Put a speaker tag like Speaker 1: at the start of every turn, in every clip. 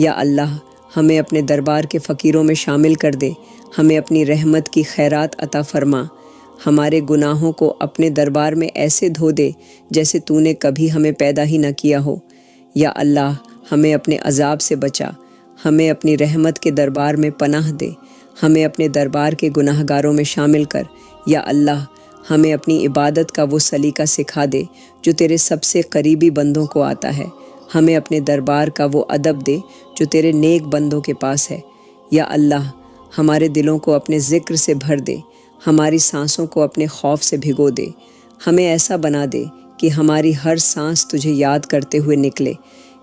Speaker 1: یا اللہ ہمیں اپنے دربار کے فقیروں میں شامل کر دے، ہمیں اپنی رحمت کی خیرات عطا فرما، ہمارے گناہوں کو اپنے دربار میں ایسے دھو دے جیسے تو نے کبھی ہمیں پیدا ہی نہ کیا ہو۔ یا اللہ ہمیں اپنے عذاب سے بچا، ہمیں اپنی رحمت کے دربار میں پناہ دے، ہمیں اپنے دربار کے گناہ گاروں میں شامل کر۔ یا اللہ ہمیں اپنی عبادت کا وہ سلیقہ سکھا دے جو تیرے سب سے قریبی بندوں کو آتا ہے، ہمیں اپنے دربار کا وہ ادب دے جو تیرے نیک بندوں کے پاس ہے۔ یا اللہ ہمارے دلوں کو اپنے ذکر سے بھر دے، ہماری سانسوں کو اپنے خوف سے بھگو دے، ہمیں ایسا بنا دے کہ ہماری ہر سانس تجھے یاد کرتے ہوئے نکلے۔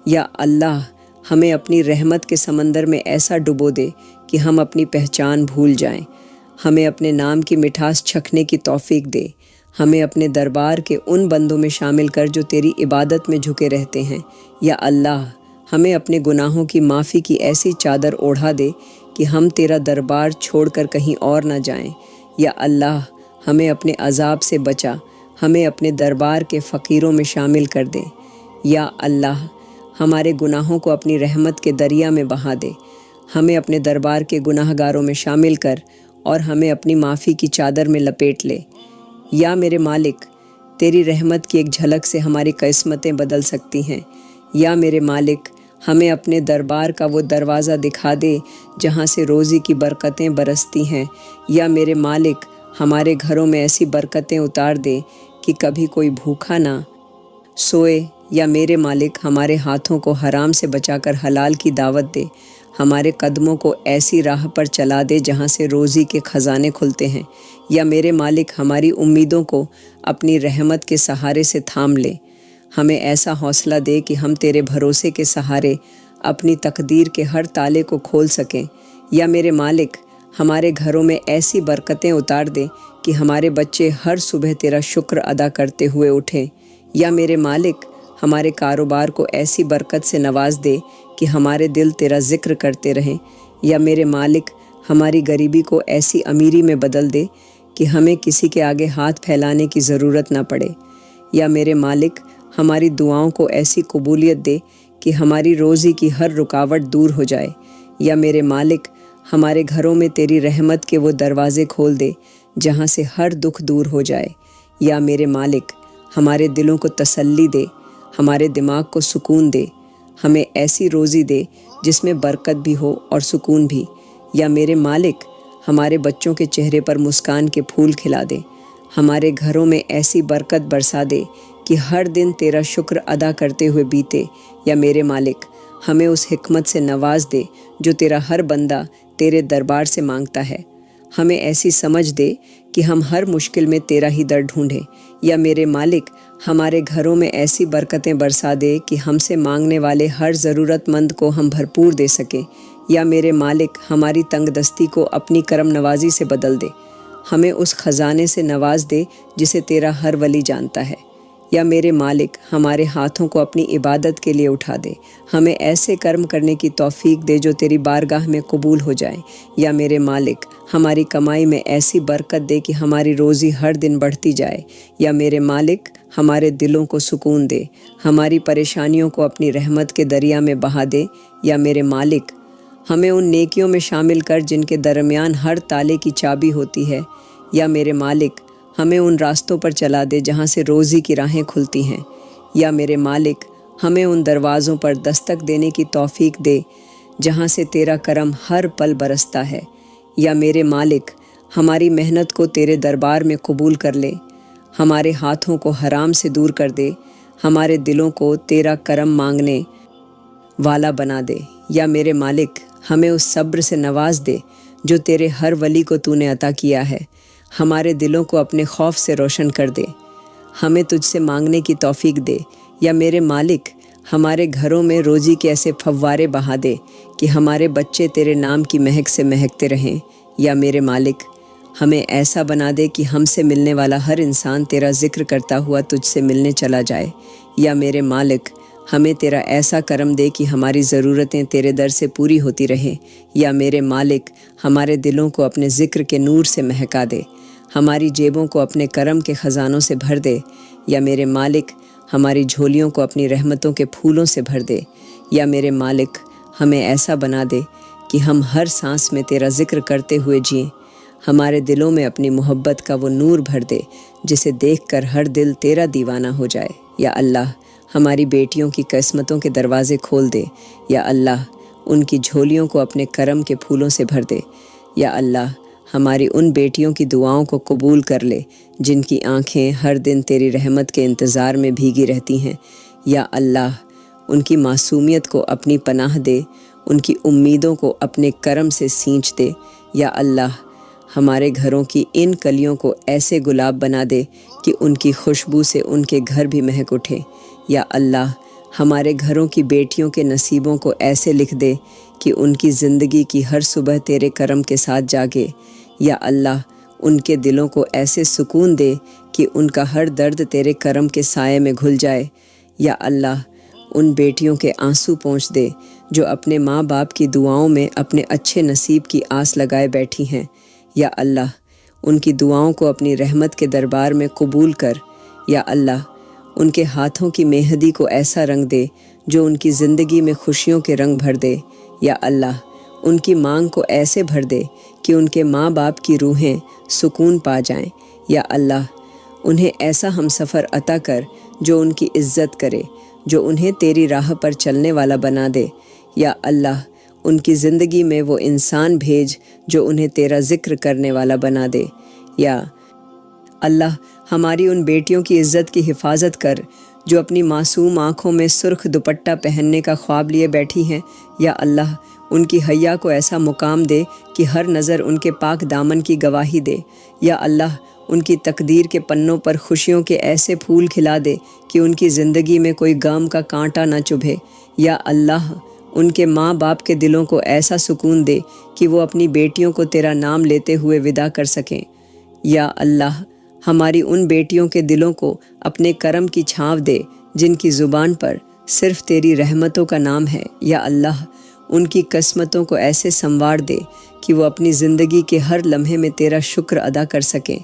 Speaker 1: یا اللہ ہمیں اپنی رحمت کے سمندر میں ایسا ڈبو دے کہ ہم اپنی پہچان بھول جائیں، ہمیں اپنے نام کی مٹھاس چکھنے کی توفیق دے، ہمیں اپنے دربار کے ان بندوں میں شامل کر جو تیری عبادت میں جھکے رہتے ہیں۔ یا اللہ ہمیں اپنے گناہوں کی معافی کی ایسی چادر اوڑھا دے کہ ہم تیرا دربار چھوڑ کر کہیں اور نہ جائیں۔ یا اللہ ہمیں اپنے عذاب سے بچا، ہمیں اپنے دربار کے فقیروں میں شامل کر دے۔ یا اللہ ہمارے گناہوں کو اپنی رحمت کے دریا میں بہا دے، ہمیں اپنے دربار کے گناہ گاروں میں شامل کر اور ہمیں اپنی معافی کی چادر میں لپیٹ لے۔ یا میرے مالک تیری رحمت کی ایک جھلک سے ہماری قسمتیں بدل سکتی ہیں۔ یا میرے مالک ہمیں اپنے دربار کا وہ دروازہ دکھا دے جہاں سے روزی کی برکتیں برستی ہیں۔ یا میرے مالک ہمارے گھروں میں ایسی برکتیں اتار دے کہ کبھی کوئی بھوکا نہ سوئے۔ یا میرے مالک ہمارے ہاتھوں کو حرام سے بچا کر حلال کی دعوت دے، ہمارے قدموں کو ایسی راہ پر چلا دے جہاں سے روزی کے خزانے کھلتے ہیں۔ یا میرے مالک ہماری امیدوں کو اپنی رحمت کے سہارے سے تھام لے، ہمیں ایسا حوصلہ دے کہ ہم تیرے بھروسے کے سہارے اپنی تقدیر کے ہر تالے کو کھول سکیں۔ یا میرے مالک ہمارے گھروں میں ایسی برکتیں اتار دے کہ ہمارے بچے ہر صبح تیرا شکر ادا کرتے ہوئے اٹھیں۔ یا میرے مالک ہمارے کاروبار کو ایسی برکت سے نواز دے کہ ہمارے دل تیرا ذکر کرتے رہیں۔ یا میرے مالک ہماری غریبی کو ایسی امیری میں بدل دے کہ ہمیں کسی کے آگے ہاتھ پھیلانے کی ضرورت نہ پڑے۔ یا میرے مالک ہماری دعاؤں کو ایسی قبولیت دے کہ ہماری روزی کی ہر رکاوٹ دور ہو جائے۔ یا میرے مالک ہمارے گھروں میں تیری رحمت کے وہ دروازے کھول دے جہاں سے ہر دکھ دور ہو جائے۔ یا میرے مالک ہمارے دلوں کو تسلی دے، ہمارے دماغ کو سکون دے، ہمیں ایسی روزی دے جس میں برکت بھی ہو اور سکون بھی۔ یا میرے مالک ہمارے بچوں کے چہرے پر مسکان کے پھول کھلا دے، ہمارے گھروں میں ایسی برکت برسا دے کہ ہر دن تیرا شکر ادا کرتے ہوئے بیتے۔ یا میرے مالک ہمیں اس حکمت سے نواز دے جو تیرا ہر بندہ تیرے دربار سے مانگتا ہے، ہمیں ایسی سمجھ دے کہ ہم ہر مشکل میں تیرا ہی در ڈھونڈیں۔ یا میرے مالک ہمارے گھروں میں ایسی برکتیں برسا دے کہ ہم سے مانگنے والے ہر ضرورت مند کو ہم بھرپور دے سکیں۔ یا میرے مالک ہماری تنگ دستی کو اپنی کرم نوازی سے بدل دے، ہمیں اس خزانے سے نواز دے جسے تیرا ہر ولی جانتا ہے۔ یا میرے مالک ہمارے ہاتھوں کو اپنی عبادت کے لیے اٹھا دے، ہمیں ایسے کرم کرنے کی توفیق دے جو تیری بارگاہ میں قبول ہو جائیں۔ یا میرے مالک ہماری کمائی میں ایسی برکت دے کہ ہماری روزی ہر دن بڑھتی جائے۔ یا میرے مالک ہمارے دلوں کو سکون دے، ہماری پریشانیوں کو اپنی رحمت کے دریا میں بہا دے۔ یا میرے مالک ہمیں ان نیکیوں میں شامل کر جن کے درمیان ہر تالے کی چابی ہوتی ہے۔ یا میرے مالک ہمیں ان راستوں پر چلا دے جہاں سے روزی کی راہیں کھلتی ہیں۔ یا میرے مالک ہمیں ان دروازوں پر دستک دینے کی توفیق دے جہاں سے تیرا کرم ہر پل برستا ہے۔ یا میرے مالک ہماری محنت کو تیرے دربار میں قبول کر لے، ہمارے ہاتھوں کو حرام سے دور کر دے، ہمارے دلوں کو تیرا کرم مانگنے والا بنا دے۔ یا میرے مالک ہمیں اس صبر سے نواز دے جو تیرے ہر ولی کو تو نے عطا کیا ہے، ہمارے دلوں کو اپنے خوف سے روشن کر دے، ہمیں تجھ سے مانگنے کی توفیق دے۔ یا میرے مالک ہمارے گھروں میں روزی کے ایسے فوارے بہا دے کہ ہمارے بچے تیرے نام کی مہک سے مہکتے رہیں۔ یا میرے مالک ہمیں ایسا بنا دے کہ ہم سے ملنے والا ہر انسان تیرا ذکر کرتا ہوا تجھ سے ملنے چلا جائے۔ یا میرے مالک ہمیں تیرا ایسا کرم دے کہ ہماری ضرورتیں تیرے در سے پوری ہوتی رہیں۔ یا میرے مالک ہمارے دلوں کو اپنے ذکر کے نور سے مہکا دے، ہماری جیبوں کو اپنے کرم کے خزانوں سے بھر دے۔ یا میرے مالک ہماری جھولیوں کو اپنی رحمتوں کے پھولوں سے بھر دے۔ یا میرے مالک ہمیں ایسا بنا دے کہ ہم ہر سانس میں تیرا ذکر کرتے ہوئے جئیں۔ ہمارے دلوں میں اپنی محبت کا وہ نور بھر دے جسے دیکھ کر ہر دل تیرا دیوانہ ہو جائے۔ یا اللہ ہماری بیٹیوں کی قسمتوں کے دروازے کھول دے۔ یا اللہ ان کی جھولیوں کو اپنے کرم کے پھولوں سے بھر دے۔ یا اللہ ہماری ان بیٹیوں کی دعاؤں کو قبول کر لے جن کی آنکھیں ہر دن تیری رحمت کے انتظار میں بھیگی رہتی ہیں۔ یا اللہ ان کی معصومیت کو اپنی پناہ دے، ان کی امیدوں کو اپنے کرم سے سینچ دے۔ یا اللہ ہمارے گھروں کی ان کلیوں کو ایسے گلاب بنا دے کہ ان کی خوشبو سے ان کے گھر بھی مہک اٹھے۔ یا اللہ ہمارے گھروں کی بیٹیوں کے نصیبوں کو ایسے لکھ دے کہ ان کی زندگی کی ہر صبح تیرے کرم کے ساتھ جاگے۔ یا اللہ ان کے دلوں کو ایسے سکون دے کہ ان کا ہر درد تیرے کرم کے سائے میں گھل جائے۔ یا اللہ ان بیٹیوں کے آنسو پونچھ دے جو اپنے ماں باپ کی دعاؤں میں اپنے اچھے نصیب کی آس لگائے بیٹھی ہیں۔ یا اللہ ان کی دعاؤں کو اپنی رحمت کے دربار میں قبول کر۔ یا اللہ ان کے ہاتھوں کی مہندی کو ایسا رنگ دے جو ان کی زندگی میں خوشیوں کے رنگ بھر دے۔ یا اللہ ان کی مانگ کو ایسے بھر دے کہ ان کے ماں باپ کی روحیں سکون پا جائیں۔ یا اللہ انہیں ایسا ہم سفر عطا کر جو ان کی عزت کرے، جو انہیں تیری راہ پر چلنے والا بنا دے۔ یا اللہ ان کی زندگی میں وہ انسان بھیج جو انہیں تیرا ذکر کرنے والا بنا دے۔ یا اللہ ہماری ان بیٹیوں کی عزت کی حفاظت کر جو اپنی معصوم آنکھوں میں سرخ دوپٹہ پہننے کا خواب لیے بیٹھی ہیں۔ یا اللہ ان کی حیا کو ایسا مقام دے کہ ہر نظر ان کے پاک دامن کی گواہی دے۔ یا اللہ ان کی تقدیر کے پنوں پر خوشیوں کے ایسے پھول کھلا دے کہ ان کی زندگی میں کوئی غم کا کانٹا نہ چبھے۔ یا اللہ ان کے ماں باپ کے دلوں کو ایسا سکون دے کہ وہ اپنی بیٹیوں کو تیرا نام لیتے ہوئے ودا کر سکیں۔ یا اللہ ہماری ان بیٹیوں کے دلوں کو اپنے کرم کی چھاؤں دے جن کی زبان پر صرف تیری رحمتوں کا نام ہے۔ یا اللہ ان کی قسمتوں کو ایسے سنوار دے کہ وہ اپنی زندگی کے ہر لمحے میں تیرا شکر ادا کر سکیں۔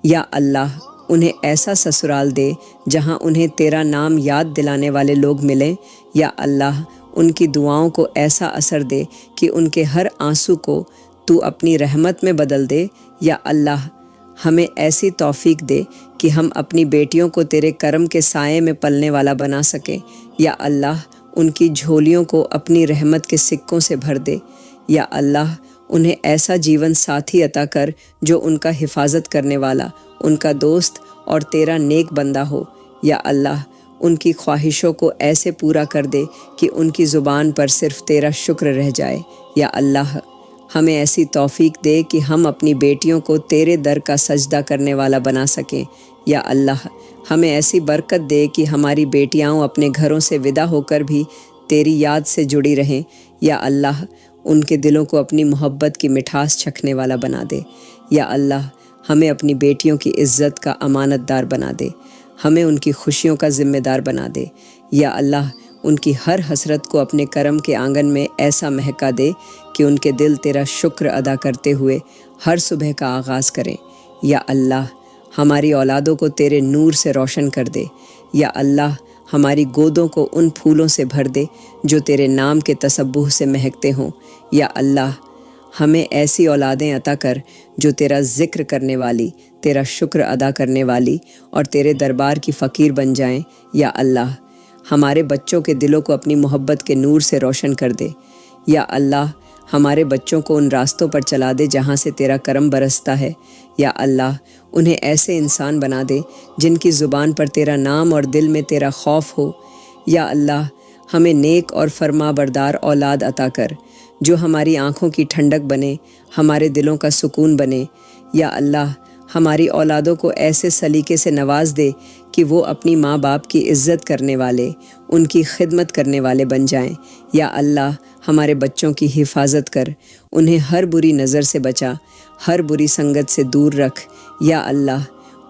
Speaker 1: یا اللہ انہیں ایسا سسرال دے جہاں انہیں تیرا نام یاد دلانے والے لوگ ملیں۔ یا اللہ ان کی دعاؤں کو ایسا اثر دے کہ ان کے ہر آنسو کو تو اپنی رحمت میں بدل دے۔ یا اللہ ہمیں ایسی توفیق دے کہ ہم اپنی بیٹیوں کو تیرے کرم کے سائے میں پلنے والا بنا سکیں۔ یا اللہ ان کی جھولیوں کو اپنی رحمت کے سکوں سے بھر دے۔ یا اللہ انہیں ایسا جیون ساتھی عطا کر جو ان کا حفاظت کرنے والا، ان کا دوست اور تیرا نیک بندہ ہو۔ یا اللہ ان کی خواہشوں کو ایسے پورا کر دے کہ ان کی زبان پر صرف تیرا شکر رہ جائے۔ یا اللہ ہمیں ایسی توفیق دے کہ ہم اپنی بیٹیوں کو تیرے در کا سجدہ کرنے والا بنا سکیں۔ یا اللہ ہمیں ایسی برکت دے کہ ہماری بیٹیاں اپنے گھروں سے ودا ہو کر بھی تیری یاد سے جڑی رہیں۔ یا اللہ ان کے دلوں کو اپنی محبت کی مٹھاس چکھنے والا بنا دے۔ یا اللہ ہمیں اپنی بیٹیوں کی عزت کا امانت دار بنا دے، ہمیں ان کی خوشیوں کا ذمہ دار بنا دے۔ یا اللہ ان کی ہر حسرت کو اپنے کرم کے آنگن میں ایسا مہکا دے کہ ان کے دل تیرا شکر ادا کرتے ہوئے ہر صبح کا آغاز کریں۔ یا اللہ ہماری اولادوں کو تیرے نور سے روشن کر دے۔ یا اللہ ہماری گودوں کو ان پھولوں سے بھر دے جو تیرے نام کے تسبح سے مہکتے ہوں۔ یا اللہ ہمیں ایسی اولادیں عطا کر جو تیرا ذکر کرنے والی، تیرا شکر ادا کرنے والی اور تیرے دربار کی فقیر بن جائیں۔ یا اللہ ہمارے بچوں کے دلوں کو اپنی محبت کے نور سے روشن کر دے۔ یا اللہ ہمارے بچوں کو ان راستوں پر چلا دے جہاں سے تیرا کرم برستا ہے۔ یا اللہ انہیں ایسے انسان بنا دے جن کی زبان پر تیرا نام اور دل میں تیرا خوف ہو۔ یا اللہ ہمیں نیک اور فرما بردار اولاد عطا کر جو ہماری آنکھوں کی ٹھنڈک بنے، ہمارے دلوں کا سکون بنے۔ یا اللہ ہماری اولادوں کو ایسے سلیقے سے نواز دے کہ وہ اپنی ماں باپ کی عزت کرنے والے، ان کی خدمت کرنے والے بن جائیں۔ یا اللہ ہمارے بچوں کی حفاظت کر، انہیں ہر بری نظر سے بچا، ہر بری سنگت سے دور رکھ۔ یا اللہ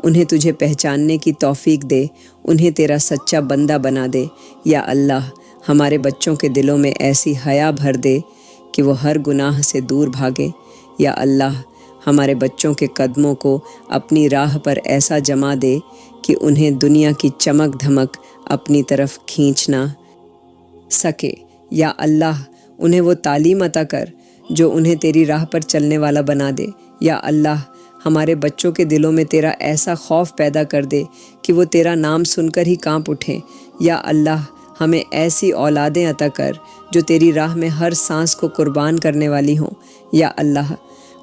Speaker 1: انہیں تجھے پہچاننے کی توفیق دے، انہیں تیرا سچا بندہ بنا دے۔ یا اللہ ہمارے بچوں کے دلوں میں ایسی حیا بھر دے کہ وہ ہر گناہ سے دور بھاگیں۔ یا اللہ ہمارے بچوں کے قدموں کو اپنی راہ پر ایسا جما دے کہ انہیں دنیا کی چمک دھمک اپنی طرف کھینچ نہ سکے۔ یا اللہ انہیں وہ تعلیم عطا کر جو انہیں تیری راہ پر چلنے والا بنا دے۔ یا اللہ ہمارے بچوں کے دلوں میں تیرا ایسا خوف پیدا کر دے کہ وہ تیرا نام سن کر ہی کانپ اٹھیں۔ یا اللہ ہمیں ایسی اولادیں عطا کر جو تیری راہ میں ہر سانس کو قربان کرنے والی ہوں۔ یا اللہ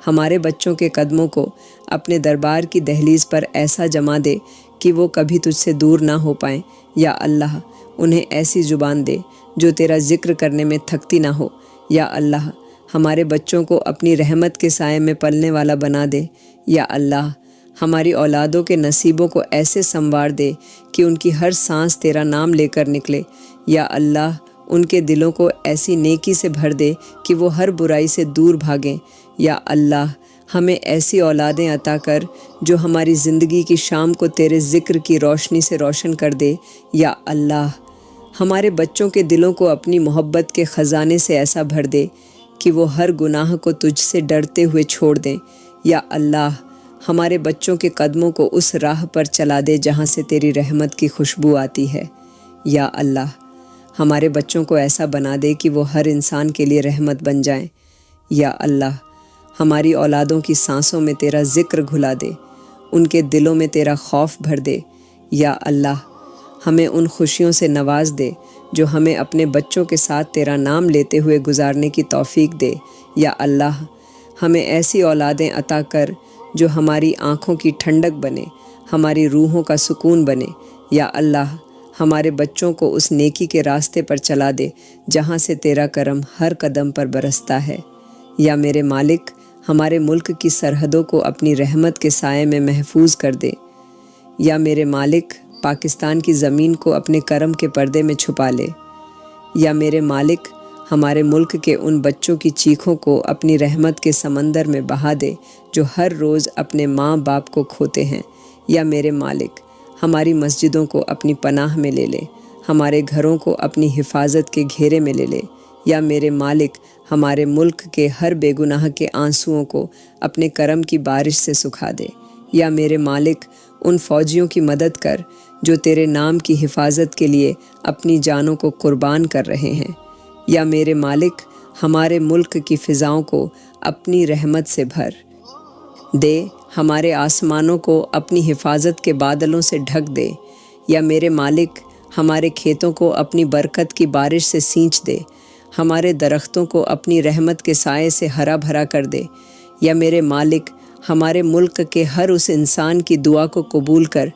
Speaker 1: ہمارے بچوں کے قدموں کو اپنے دربار کی دہلیز پر ایسا جما دے کہ وہ کبھی تجھ سے دور نہ ہو پائیں۔ یا اللہ انہیں ایسی زبان دے جو تیرا ذکر کرنے میں تھکتی نہ ہو۔ یا اللہ ہمارے بچوں کو اپنی رحمت کے سائے میں پلنے والا بنا دے۔ یا اللہ ہماری اولادوں کے نصیبوں کو ایسے سنوار دے کہ ان کی ہر سانس تیرا نام لے کر نکلے۔ یا اللہ ان کے دلوں کو ایسی نیکی سے بھر دے کہ وہ ہر برائی سے دور بھاگیں۔ یا اللہ ہمیں ایسی اولادیں عطا کر جو ہماری زندگی کی شام کو تیرے ذکر کی روشنی سے روشن کر دے۔ یا اللہ ہمارے بچوں کے دلوں کو اپنی محبت کے خزانے سے ایسا بھر دے کہ وہ ہر گناہ کو تجھ سے ڈرتے ہوئے چھوڑ دیں۔ یا اللہ ہمارے بچوں کے قدموں کو اس راہ پر چلا دے جہاں سے تیری رحمت کی خوشبو آتی ہے۔ یا اللہ ہمارے بچوں کو ایسا بنا دے کہ وہ ہر انسان کے لیے رحمت بن جائیں۔ یا اللہ ہماری اولادوں کی سانسوں میں تیرا ذکر گھلا دے، ان کے دلوں میں تیرا خوف بھر دے۔ یا اللہ ہمیں ان خوشیوں سے نواز دے جو ہمیں اپنے بچوں کے ساتھ تیرا نام لیتے ہوئے گزارنے کی توفیق دے۔ یا اللہ ہمیں ایسی اولادیں عطا کر جو ہماری آنکھوں کی ٹھنڈک بنے، ہماری روحوں کا سکون بنے۔ یا اللہ ہمارے بچوں کو اس نیکی کے راستے پر چلا دے جہاں سے تیرا کرم ہر قدم پر برستا ہے۔ یا میرے مالک ہمارے ملک کی سرحدوں کو اپنی رحمت کے سائے میں محفوظ کر دے۔ یا میرے مالک پاکستان کی زمین کو اپنے کرم کے پردے میں چھپا لے۔ یا میرے مالک ہمارے ملک کے ان بچوں کی چیخوں کو اپنی رحمت کے سمندر میں بہا دے جو ہر روز اپنے ماں باپ کو کھوتے ہیں۔ یا میرے مالک ہماری مسجدوں کو اپنی پناہ میں لے لے، ہمارے گھروں کو اپنی حفاظت کے گھیرے میں لے لے۔ یا میرے مالک ہمارے ملک کے ہر بے گناہ کے آنسوؤں کو اپنے کرم کی بارش سے سکھا دے۔ یا میرے مالک ان فوجیوں کی مدد کر جو تیرے نام کی حفاظت کے لیے اپنی جانوں کو قربان کر رہے ہیں۔ یا میرے مالک ہمارے ملک کی فضاؤں کو اپنی رحمت سے بھر دے، ہمارے آسمانوں کو اپنی حفاظت کے بادلوں سے ڈھک دے۔ یا میرے مالک ہمارے کھیتوں کو اپنی برکت کی بارش سے سینچ دے، ہمارے درختوں کو اپنی رحمت کے سائے سے ہرا بھرا کر دے۔ یا میرے مالک ہمارے ملک کے ہر اس انسان کی دعا کو قبول کر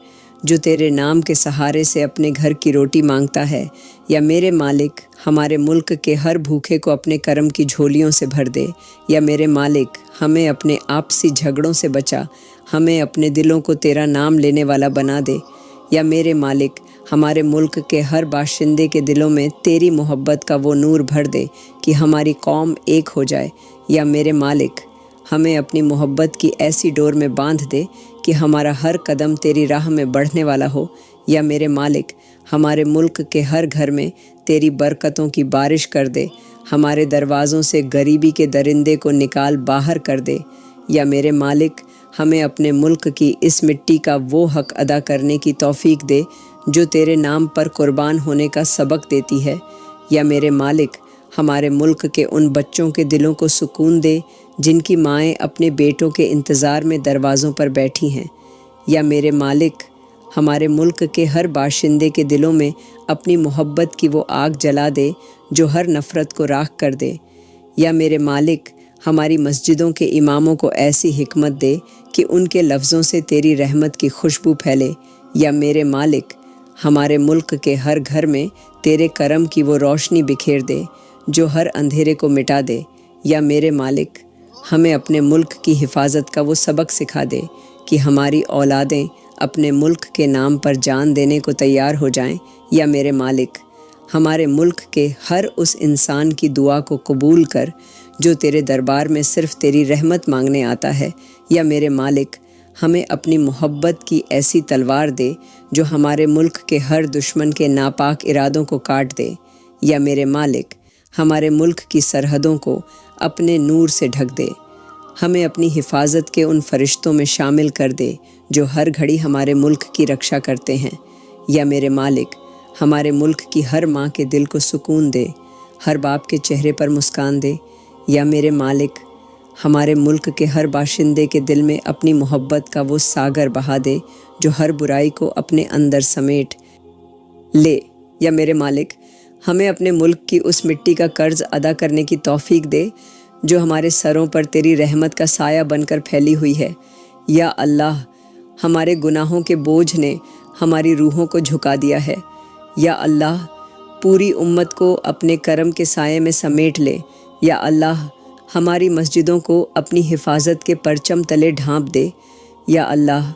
Speaker 1: جو تیرے نام کے سہارے سے اپنے گھر کی روٹی مانگتا ہے۔ یا میرے مالک ہمارے ملک کے ہر بھوکے کو اپنے کرم کی جھولیوں سے بھر دے۔ یا میرے مالک ہمیں اپنے آپسی جھگڑوں سے بچا، ہمیں اپنے دلوں کو تیرا نام لینے والا بنا دے۔ یا میرے مالک ہمارے ملک کے ہر باشندے کے دلوں میں تیری محبت کا وہ نور بھر دے کہ ہماری قوم ایک ہو جائے۔ یا میرے مالک ہمیں اپنی محبت کی ایسی ڈور میں باندھ دے کہ ہمارا ہر قدم تیری راہ میں بڑھنے والا ہو۔ یا میرے مالک ہمارے ملک کے ہر گھر میں تیری برکتوں کی بارش کر دے، ہمارے دروازوں سے غریبی کے درندے کو نکال باہر کر دے۔ یا میرے مالک ہمیں اپنے ملک کی اس مٹی کا وہ حق ادا کرنے کی توفیق دے جو تیرے نام پر قربان ہونے کا سبق دیتی ہے۔ یا میرے مالک ہمارے ملک کے ان بچوں کے دلوں کو سکون دے جن کی مائیں اپنے بیٹوں کے انتظار میں دروازوں پر بیٹھی ہیں۔ یا میرے مالک ہمارے ملک کے ہر باشندے کے دلوں میں اپنی محبت کی وہ آگ جلا دے جو ہر نفرت کو راکھ کر دے۔ یا میرے مالک ہماری مسجدوں کے اماموں کو ایسی حکمت دے کہ ان کے لفظوں سے تیری رحمت کی خوشبو پھیلے۔ یا میرے مالک ہمارے ملک کے ہر گھر میں تیرے کرم کی وہ روشنی بکھیر دے جو ہر اندھیرے کو مٹا دے۔ یا میرے مالک ہمیں اپنے ملک کی حفاظت کا وہ سبق سکھا دے کہ ہماری اولادیں اپنے ملک کے نام پر جان دینے کو تیار ہو جائیں۔ یا میرے مالک ہمارے ملک کے ہر اس انسان کی دعا کو قبول کر جو تیرے دربار میں صرف تیری رحمت مانگنے آتا ہے۔ یا میرے مالک ہمیں اپنی محبت کی ایسی تلوار دے جو ہمارے ملک کے ہر دشمن کے ناپاک ارادوں کو کاٹ دے۔ یا میرے مالک ہمارے ملک کی سرحدوں کو اپنے نور سے ڈھک دے، ہمیں اپنی حفاظت کے ان فرشتوں میں شامل کر دے جو ہر گھڑی ہمارے ملک کی رکشا کرتے ہیں۔ یا میرے مالک ہمارے ملک کی ہر ماں کے دل کو سکون دے، ہر باپ کے چہرے پر مسکان دے۔ یا میرے مالک، ہمارے ملک کے ہر باشندے کے دل میں اپنی محبت کا وہ ساگر بہا دے جو ہر برائی کو اپنے اندر سمیٹ لے۔ یا میرے مالک، ہمیں اپنے ملک کی اس مٹی کا قرض ادا کرنے کی توفیق دے جو ہمارے سروں پر تیری رحمت کا سایہ بن کر پھیلی ہوئی ہے۔ یا اللہ، ہمارے گناہوں کے بوجھ نے ہماری روحوں کو جھکا دیا ہے۔ یا اللہ، پوری امت کو اپنے کرم کے سائے میں سمیٹ لے۔ یا اللہ، ہماری مسجدوں کو اپنی حفاظت کے پرچم تلے ڈھانپ دے۔ یا اللہ،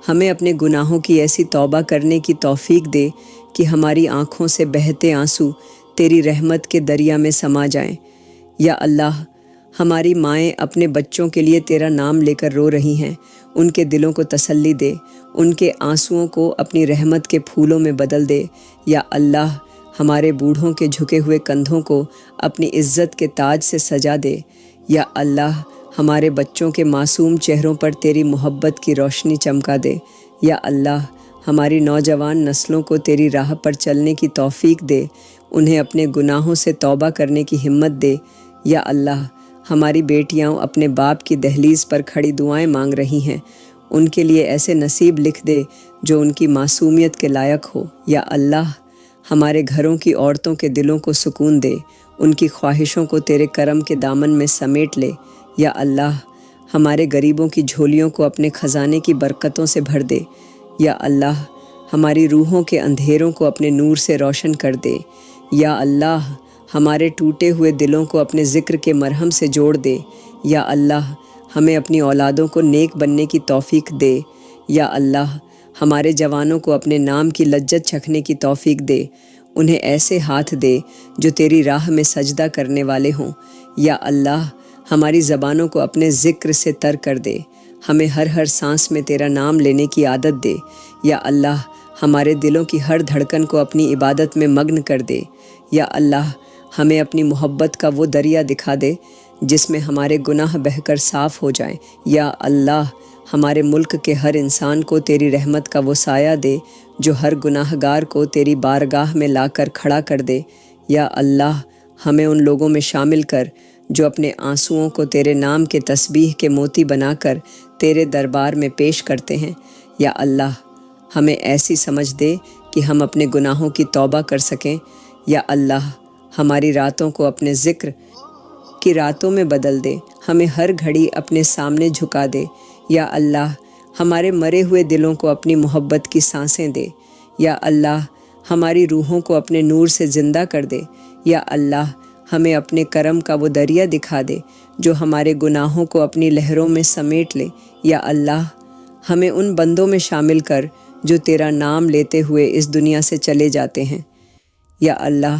Speaker 1: ہمیں اپنے گناہوں کی ایسی توبہ کرنے کی توفیق دے کہ ہماری آنکھوں سے بہتے آنسو تیری رحمت کے دریا میں سما جائیں۔ یا اللہ، ہماری مائیں اپنے بچوں کے لیے تیرا نام لے کر رو رہی ہیں، ان کے دلوں کو تسلی دے، ان کے آنسوؤں کو اپنی رحمت کے پھولوں میں بدل دے۔ یا اللہ، ہمارے بوڑھوں کے جھکے ہوئے کندھوں کو اپنی عزت کے تاج سے سجا دے۔ یا اللہ، ہمارے بچوں کے معصوم چہروں پر تیری محبت کی روشنی چمکا دے۔ یا اللہ، ہماری نوجوان نسلوں کو تیری راہ پر چلنے کی توفیق دے، انہیں اپنے گناہوں سے توبہ کرنے کی ہمت دے۔ یا اللہ، ہماری بیٹیاں اپنے باپ کی دہلیز پر کھڑی دعائیں مانگ رہی ہیں، ان کے لیے ایسے نصیب لکھ دے جو ان کی معصومیت کے لائق ہو۔ یا اللہ، ہمارے گھروں کی عورتوں کے دلوں کو سکون دے، ان کی خواہشوں کو تیرے کرم کے دامن میں سمیٹ لے۔ یا اللہ، ہمارے غریبوں کی جھولیوں کو اپنے خزانے کی برکتوں سے بھر دے۔ یا اللہ، ہماری روحوں کے اندھیروں کو اپنے نور سے روشن کر دے۔ یا اللہ، ہمارے ٹوٹے ہوئے دلوں کو اپنے ذکر کے مرہم سے جوڑ دے۔ یا اللہ، ہمیں اپنی اولادوں کو نیک بننے کی توفیق دے۔ یا اللہ، ہمارے جوانوں کو اپنے نام کی لذت چکھنے کی توفیق دے، انہیں ایسے ہاتھ دے جو تیری راہ میں سجدہ کرنے والے ہوں۔ یا اللہ، ہماری زبانوں کو اپنے ذکر سے تر کر دے، ہمیں ہر سانس میں تیرا نام لینے کی عادت دے۔ یا اللہ، ہمارے دلوں کی ہر دھڑکن کو اپنی عبادت میں مگن کر دے۔ یا اللہ، ہمیں اپنی محبت کا وہ دریا دکھا دے جس میں ہمارے گناہ بہہ کر صاف ہو جائیں۔ یا اللہ، ہمارے ملک کے ہر انسان کو تیری رحمت کا وہ سایہ دے جو ہر گناہ گار کو تیری بارگاہ میں لا کر کھڑا کر دے۔ یا اللہ، ہمیں ان لوگوں میں شامل کر جو اپنے آنسوؤں کو تیرے نام کے تسبیح کے موتی بنا کر تیرے دربار میں پیش کرتے ہیں۔ یا اللہ، ہمیں ایسی سمجھ دے کہ ہم اپنے گناہوں کی توبہ کر سکیں۔ یا اللہ، ہماری راتوں کو اپنے ذکر کی راتوں میں بدل دے، ہمیں ہر گھڑی اپنے سامنے جھکا دے۔ یا اللہ، ہمارے مرے ہوئے دلوں کو اپنی محبت کی سانسیں دے۔ یا اللہ، ہماری روحوں کو اپنے نور سے زندہ کر دے۔ یا اللہ، ہمیں اپنے کرم کا وہ دریا دکھا دے جو ہمارے گناہوں کو اپنی لہروں میں سمیٹ لے۔ یا اللہ، ہمیں ان بندوں میں شامل کر جو تیرا نام لیتے ہوئے اس دنیا سے چلے جاتے ہیں۔ یا اللہ،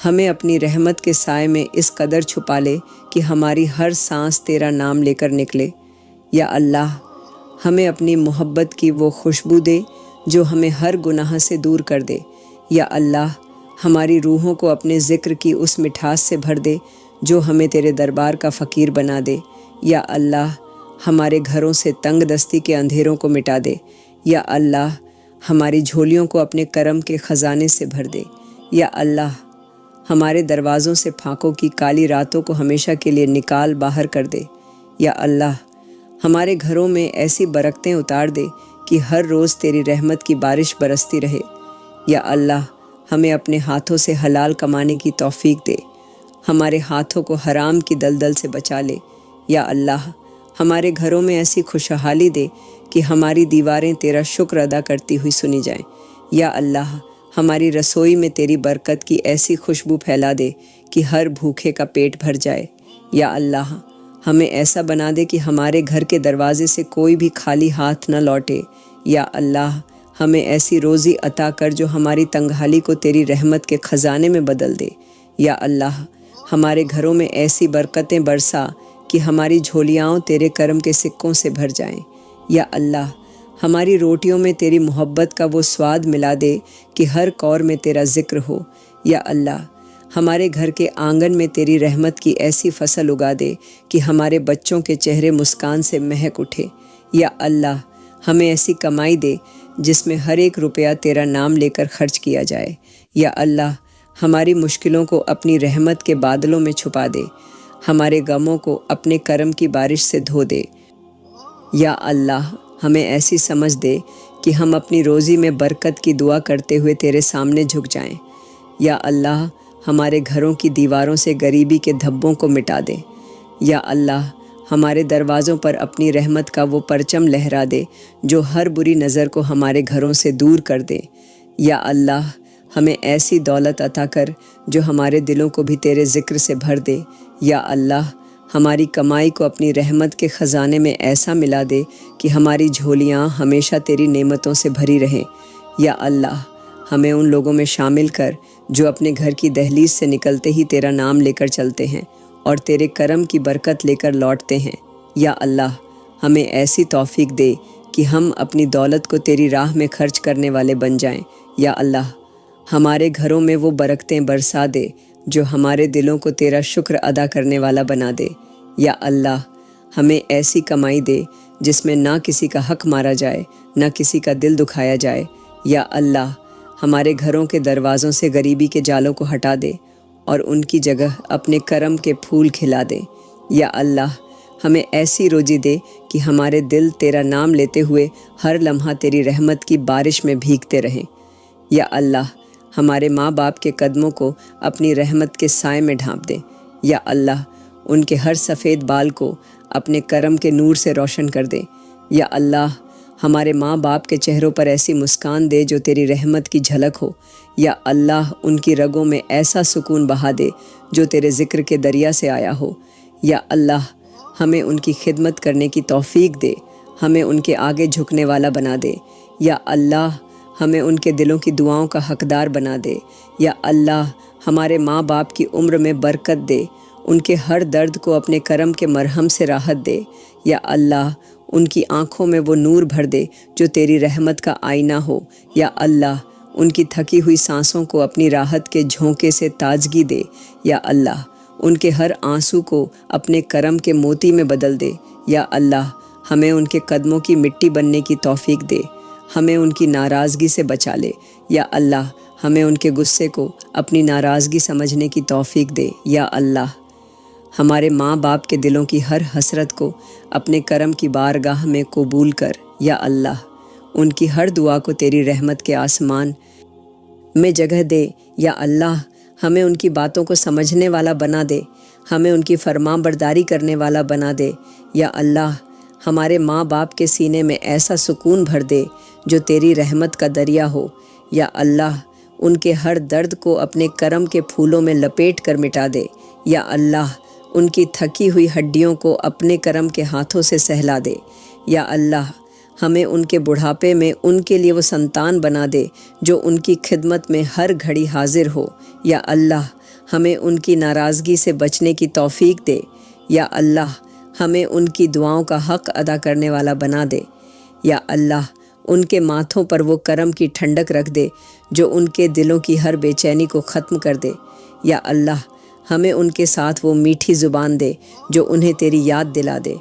Speaker 1: ہمیں اپنی رحمت کے سائے میں اس قدر چھپا لے کہ ہماری ہر سانس تیرا نام لے کر نکلے۔ یا اللہ، ہمیں اپنی محبت کی وہ خوشبو دے جو ہمیں ہر گناہ سے دور کر دے۔ یا اللہ، ہماری روحوں کو اپنے ذکر کی اس مٹھاس سے بھر دے جو ہمیں تیرے دربار کا فقیر بنا دے۔ یا اللہ، ہمارے گھروں سے تنگ دستی کے اندھیروں کو مٹا دے۔ یا اللہ، ہماری جھولیوں کو اپنے کرم کے خزانے سے بھر دے۔ یا اللہ، ہمارے دروازوں سے پھانکوں کی کالی راتوں کو ہمیشہ کے لیے نکال باہر کر دے۔ یا اللہ، ہمارے گھروں میں ایسی برکتیں اتار دے کہ ہر روز تیری رحمت کی بارش برستی رہے۔ یا اللہ، ہمیں اپنے ہاتھوں سے حلال کمانے کی توفیق دے، ہمارے ہاتھوں کو حرام کی دلدل سے بچا لے۔ یا اللہ، ہمارے گھروں میں ایسی خوشحالی دے کہ ہماری دیواریں تیرا شکر ادا کرتی ہوئی سنی جائیں۔ یا اللہ، ہماری رسوئی میں تیری برکت کی ایسی خوشبو پھیلا دے کہ ہر بھوکے کا پیٹ بھر جائے۔ یا اللہ، ہمیں ایسا بنا دے کہ ہمارے گھر کے دروازے سے کوئی بھی خالی ہاتھ نہ لوٹے۔ یا اللہ، ہمیں ایسی روزی عطا کر جو ہماری تنگحالی کو تیری رحمت کے خزانے میں بدل دے۔ یا اللہ، ہمارے گھروں میں ایسی برکتیں برسا کہ ہماری جھولیاں تیرے کرم کے سکوں سے بھر جائیں۔ یا اللہ، ہماری روٹیوں میں تیری محبت کا وہ سواد ملا دے کہ ہر کور میں تیرا ذکر ہو۔ یا اللہ، ہمارے گھر کے آنگن میں تیری رحمت کی ایسی فصل اگا دے کہ ہمارے بچوں کے چہرے مسکان سے مہک اٹھے۔ یا اللہ، ہمیں ایسی کمائی دے جس میں ہر ایک روپیہ تیرا نام لے کر خرچ کیا جائے۔ یا اللہ، ہماری مشکلوں کو اپنی رحمت کے بادلوں میں چھپا دے، ہمارے غموں کو اپنے کرم کی بارش سے دھو دے۔ یا اللہ ہمیں ایسی سمجھ دے کہ ہم اپنی روزی میں برکت کی دعا کرتے ہوئے تیرے سامنے جھک جائیں۔ یا اللہ ہمارے گھروں کی دیواروں سے غریبی کے دھبوں کو مٹا دے۔ یا اللہ ہمارے دروازوں پر اپنی رحمت کا وہ پرچم لہرا دے جو ہر بری نظر کو ہمارے گھروں سے دور کر دے۔ یا اللہ ہمیں ایسی دولت عطا کر جو ہمارے دلوں کو بھی تیرے ذکر سے بھر دے۔ یا اللہ ہماری کمائی کو اپنی رحمت کے خزانے میں ایسا ملا دے کہ ہماری جھولیاں ہمیشہ تیری نعمتوں سے بھری رہیں۔ یا اللہ ہمیں ان لوگوں میں شامل کر جو اپنے گھر کی دہلیز سے نکلتے ہی تیرا نام لے کر چلتے ہیں اور تیرے کرم کی برکت لے کر لوٹتے ہیں۔ یا اللہ ہمیں ایسی توفیق دے کہ ہم اپنی دولت کو تیری راہ میں خرچ کرنے والے بن جائیں۔ یا اللہ ہمارے گھروں میں وہ برکتیں برسا دے جو ہمارے دلوں کو تیرا شکر ادا کرنے والا بنا دے۔ یا اللہ ہمیں ایسی کمائی دے جس میں نہ کسی کا حق مارا جائے، نہ کسی کا دل دکھایا جائے۔ یا اللہ ہمارے گھروں کے دروازوں سے غریبی کے جالوں کو ہٹا دے اور ان کی جگہ اپنے کرم کے پھول کھلا دے۔ یا اللہ ہمیں ایسی روزی دے کہ ہمارے دل تیرا نام لیتے ہوئے ہر لمحہ تیری رحمت کی بارش میں بھیگتے رہیں۔ یا اللہ ہمارے ماں باپ کے قدموں کو اپنی رحمت کے سائے میں ڈھانپ دے۔ یا اللہ ان کے ہر سفید بال کو اپنے کرم کے نور سے روشن کر دے۔ یا اللہ ہمارے ماں باپ کے چہروں پر ایسی مسکان دے جو تیری رحمت کی جھلک ہو۔ یا اللہ ان کی رگوں میں ایسا سکون بہا دے جو تیرے ذکر کے دریا سے آیا ہو۔ یا اللہ ہمیں ان کی خدمت کرنے کی توفیق دے، ہمیں ان کے آگے جھکنے والا بنا دے۔ یا اللہ ہمیں ان کے دلوں کی دعاؤں کا حقدار بنا دے۔ یا اللہ ہمارے ماں باپ کی عمر میں برکت دے، ان کے ہر درد کو اپنے کرم کے مرہم سے راحت دے۔ یا اللہ ان کی آنکھوں میں وہ نور بھر دے جو تیری رحمت کا آئینہ ہو۔ یا اللہ ان کی تھکی ہوئی سانسوں کو اپنی راحت کے جھونکے سے تازگی دے۔ یا اللہ ان کے ہر آنسو کو اپنے کرم کے موتی میں بدل دے۔ یا اللہ ہمیں ان کے قدموں کی مٹی بننے کی توفیق دے، ہمیں ان کی ناراضگی سے بچا لے۔ یا اللہ ہمیں ان کے غصے کو اپنی ناراضگی سمجھنے کی توفیق دے۔ یا اللہ ہمارے ماں باپ کے دلوں کی ہر حسرت کو اپنے کرم کی بارگاہ میں قبول کر۔ یا اللہ ان کی ہر دعا کو تیری رحمت کے آسمان میں جگہ دے۔ یا اللہ ہمیں ان کی باتوں کو سمجھنے والا بنا دے، ہمیں ان کی فرمان برداری کرنے والا بنا دے۔ یا اللہ ہمارے ماں باپ کے سینے میں ایسا سکون بھر دے جو تیری رحمت کا دریا ہو۔ یا اللہ ان کے ہر درد کو اپنے کرم کے پھولوں میں لپیٹ کر مٹا دے۔ یا اللہ ان کی تھکی ہوئی ہڈیوں کو اپنے کرم کے ہاتھوں سے سہلا دے۔ یا اللہ ہمیں ان کے بڑھاپے میں ان کے لیے وہ سنتان بنا دے جو ان کی خدمت میں ہر گھڑی حاضر ہو۔ یا اللہ ہمیں ان کی ناراضگی سے بچنے کی توفیق دے۔ یا اللہ ہمیں ان کی دعاؤں کا حق ادا کرنے والا بنا دے۔ یا اللہ ان کے ماتھوں پر وہ کرم کی ٹھنڈک رکھ دے جو ان کے دلوں کی ہر بے چینی کو ختم کر دے۔ یا اللہ ہمیں ان کے ساتھ وہ میٹھی زبان دے جو انہیں تیری یاد دلا دے۔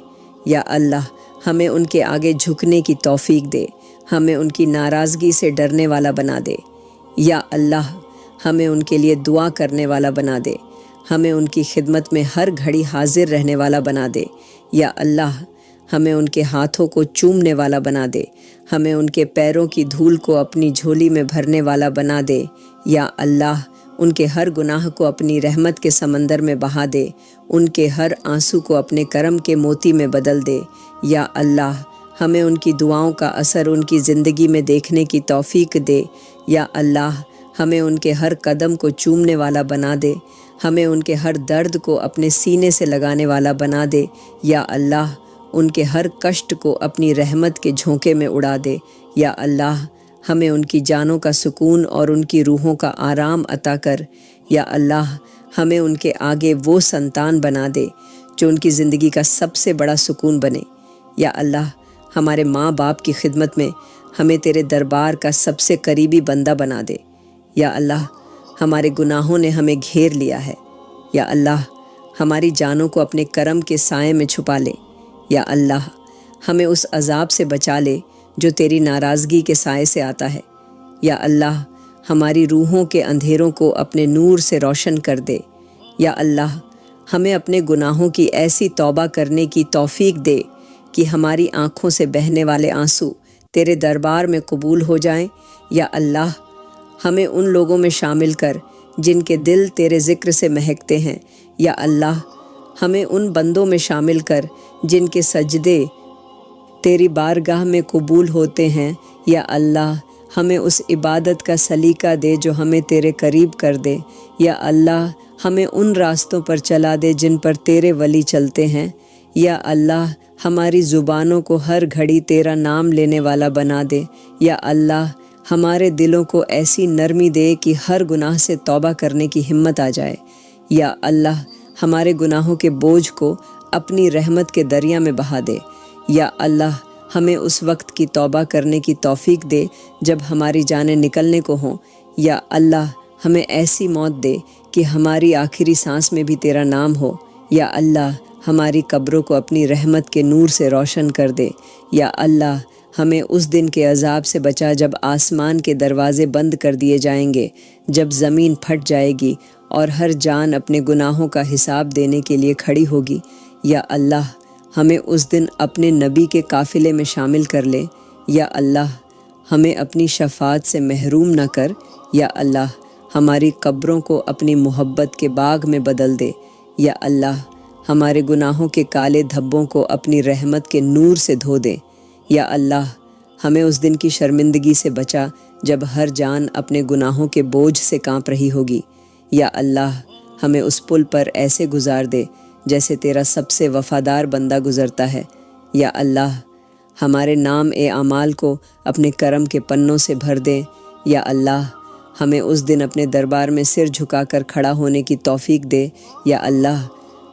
Speaker 1: یا اللہ ہمیں ان کے آگے جھکنے کی توفیق دے، ہمیں ان کی ناراضگی سے ڈرنے والا بنا دے۔ یا اللہ ہمیں ان کے لیے دعا کرنے والا بنا دے، ہمیں ان کی خدمت میں ہر گھڑی حاضر رہنے والا بنا دے۔ یا اللہ ہمیں ان کے ہاتھوں کو چومنے والا بنا دے، ہمیں ان کے پیروں کی دھول کو اپنی جھولی میں بھرنے والا بنا دے۔ یا اللہ ان کے ہر گناہ کو اپنی رحمت کے سمندر میں بہا دے، ان کے ہر آنسو کو اپنے کرم کے موتی میں بدل دے۔ یا اللہ ہمیں ان کی دعاؤں کا اثر ان کی زندگی میں دیکھنے کی توفیق دے۔ یا اللہ ہمیں ان کے ہر قدم کو چومنے والا بنا دے، ہمیں ان کے ہر درد کو اپنے سینے سے لگانے والا بنا دے۔ یا اللہ ان کے ہر کشٹ کو اپنی رحمت کے جھونکے میں اڑا دے۔ یا اللہ ہمیں ان کی جانوں کا سکون اور ان کی روحوں کا آرام عطا کر۔ یا اللہ ہمیں ان کے آگے وہ سنتان بنا دے جو ان کی زندگی کا سب سے بڑا سکون بنے۔ یا اللہ ہمارے ماں باپ کی خدمت میں ہمیں تیرے دربار کا سب سے قریبی بندہ بنا دے۔ یا اللہ ہمارے گناہوں نے ہمیں گھیر لیا ہے، یا اللہ ہماری جانوں کو اپنے کرم کے سائے میں چھپا لے۔ یا اللہ ہمیں اس عذاب سے بچا لے جو تیری ناراضگی کے سائے سے آتا ہے۔ یا اللہ ہماری روحوں کے اندھیروں کو اپنے نور سے روشن کر دے۔ یا اللہ ہمیں اپنے گناہوں کی ایسی توبہ کرنے کی توفیق دے کہ ہماری آنکھوں سے بہنے والے آنسو تیرے دربار میں قبول ہو جائیں۔ یا اللہ ہمیں ان لوگوں میں شامل کر جن کے دل تیرے ذکر سے مہکتے ہیں۔ یا اللہ ہمیں ان بندوں میں شامل کر جن کے سجدے تیری بارگاہ میں قبول ہوتے ہیں۔ یا اللہ ہمیں اس عبادت کا سلیقہ دے جو ہمیں تیرے قریب کر دے۔ یا اللہ ہمیں ان راستوں پر چلا دے جن پر تیرے ولی چلتے ہیں۔ یا اللہ ہماری زبانوں کو ہر گھڑی تیرا نام لینے والا بنا دے۔ یا اللہ ہمارے دلوں کو ایسی نرمی دے کہ ہر گناہ سے توبہ کرنے کی ہمت آ جائے۔ یا اللہ ہمارے گناہوں کے بوجھ کو اپنی رحمت کے دریا میں بہا دے۔ یا اللہ ہمیں اس وقت کی توبہ کرنے کی توفیق دے جب ہماری جانیں نکلنے کو ہوں۔ یا اللہ ہمیں ایسی موت دے کہ ہماری آخری سانس میں بھی تیرا نام ہو۔ یا اللہ ہماری قبروں کو اپنی رحمت کے نور سے روشن کر دے۔ یا اللہ ہمیں اس دن کے عذاب سے بچا جب آسمان کے دروازے بند کر دیے جائیں گے، جب زمین پھٹ جائے گی اور ہر جان اپنے گناہوں کا حساب دینے کے لیے کھڑی ہوگی۔ یا اللہ ہمیں اس دن اپنے نبی کے قافلے میں شامل کر لے۔ یا اللہ ہمیں اپنی شفاعت سے محروم نہ کر۔ یا اللہ ہماری قبروں کو اپنی محبت کے باغ میں بدل دے۔ یا اللہ ہمارے گناہوں کے کالے دھبوں کو اپنی رحمت کے نور سے دھو دے۔ یا اللہ ہمیں اس دن کی شرمندگی سے بچا جب ہر جان اپنے گناہوں کے بوجھ سے کانپ رہی ہوگی۔ یا اللہ ہمیں اس پل پر ایسے گزار دے جیسے تیرا سب سے وفادار بندہ گزرتا ہے۔ یا اللہ ہمارے نام اعمال کو اپنے کرم کے پنوں سے بھر دے۔ یا اللہ ہمیں اس دن اپنے دربار میں سر جھکا کر کھڑا ہونے کی توفیق دے۔ یا اللہ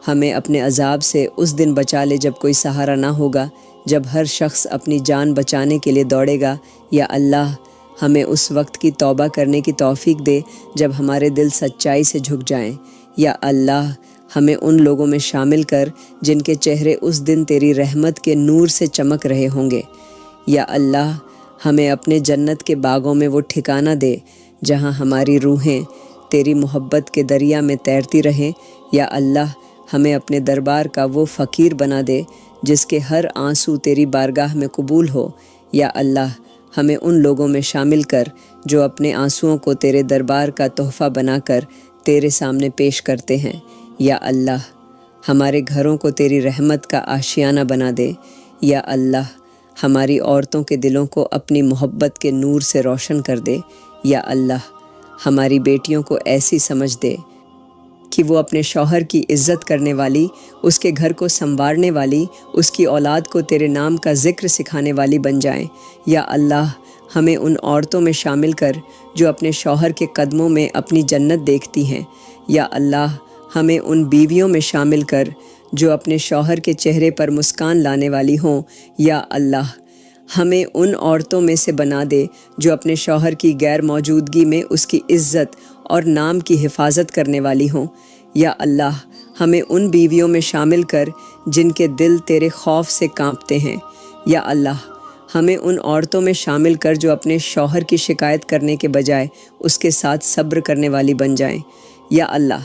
Speaker 1: ہمیں اپنے عذاب سے اس دن بچا لے جب کوئی سہارا نہ ہوگا، جب ہر شخص اپنی جان بچانے کے لیے دوڑے گا۔ یا اللہ ہمیں اس وقت کی توبہ کرنے کی توفیق دے جب ہمارے دل سچائی سے جھک جائیں۔ یا اللہ ہمیں ان لوگوں میں شامل کر جن کے چہرے اس دن تیری رحمت کے نور سے چمک رہے ہوں گے۔ یا اللہ ہمیں اپنے جنت کے باغوں میں وہ ٹھکانہ دے جہاں ہماری روحیں تیری محبت کے دریا میں تیرتی رہیں۔ یا اللہ ہمیں اپنے دربار کا وہ فقیر بنا دے جس کے ہر آنسو تیری بارگاہ میں قبول ہو۔ یا اللہ ہمیں ان لوگوں میں شامل کر جو اپنے آنسوؤں کو تیرے دربار کا تحفہ بنا کر تیرے سامنے پیش کرتے ہیں۔ یا اللہ ہمارے گھروں کو تیری رحمت کا آشیانہ بنا دے۔ یا اللہ ہماری عورتوں کے دلوں کو اپنی محبت کے نور سے روشن کر دے۔ یا اللہ ہماری بیٹیوں کو ایسی سمجھ دے کہ وہ اپنے شوہر کی عزت کرنے والی، اس کے گھر کو سنوارنے والی، اس کی اولاد کو تیرے نام کا ذکر سکھانے والی بن جائیں۔ یا اللہ ہمیں ان عورتوں میں شامل کر جو اپنے شوہر کے قدموں میں اپنی جنت دیکھتی ہیں۔ یا اللہ ہمیں ان بیویوں میں شامل کر جو اپنے شوہر کے چہرے پر مسکان لانے والی ہوں۔ یا اللہ ہمیں ان عورتوں میں سے بنا دے جو اپنے شوہر کی غیر موجودگی میں اس کی عزت اور نام کی حفاظت کرنے والی ہوں۔ یا اللہ ہمیں ان بیویوں میں شامل کر جن کے دل تیرے خوف سے کانپتے ہیں۔ یا اللہ ہمیں ان عورتوں میں شامل کر جو اپنے شوہر کی شکایت کرنے کے بجائے اس کے ساتھ صبر کرنے والی بن جائیں۔ یا اللہ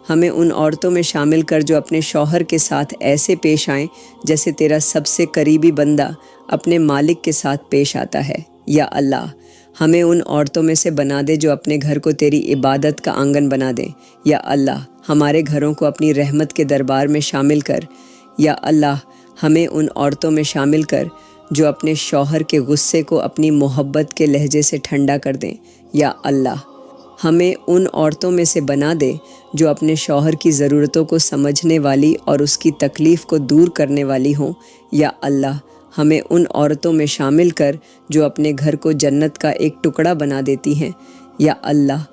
Speaker 1: ہمیں ان عورتوں میں شامل کر جو اپنے شوہر کے ساتھ ایسے پیش آئیں جیسے تیرا سب سے قریبی بندہ اپنے مالک کے ساتھ پیش آتا ہے۔ یا اللہ ہمیں ان عورتوں میں سے بنا دے جو اپنے گھر کو تیری عبادت کا آنگن بنا دیں۔ یا اللہ ہمارے گھروں کو اپنی رحمت کے دربار میں شامل کر۔ یا اللہ ہمیں ان عورتوں میں شامل کر جو اپنے شوہر کے غصے کو اپنی محبت کے لہجے سے ٹھنڈا کر دیں۔ یا اللہ ہمیں ان عورتوں میں سے بنا دے جو اپنے شوہر کی ضرورتوں کو سمجھنے والی اور اس کی تکلیف کو دور کرنے والی ہوں۔ یا اللہ ہمیں ان عورتوں میں شامل کر جو اپنے گھر کو جنت کا ایک ٹکڑا بنا دیتی ہیں۔ یا اللہ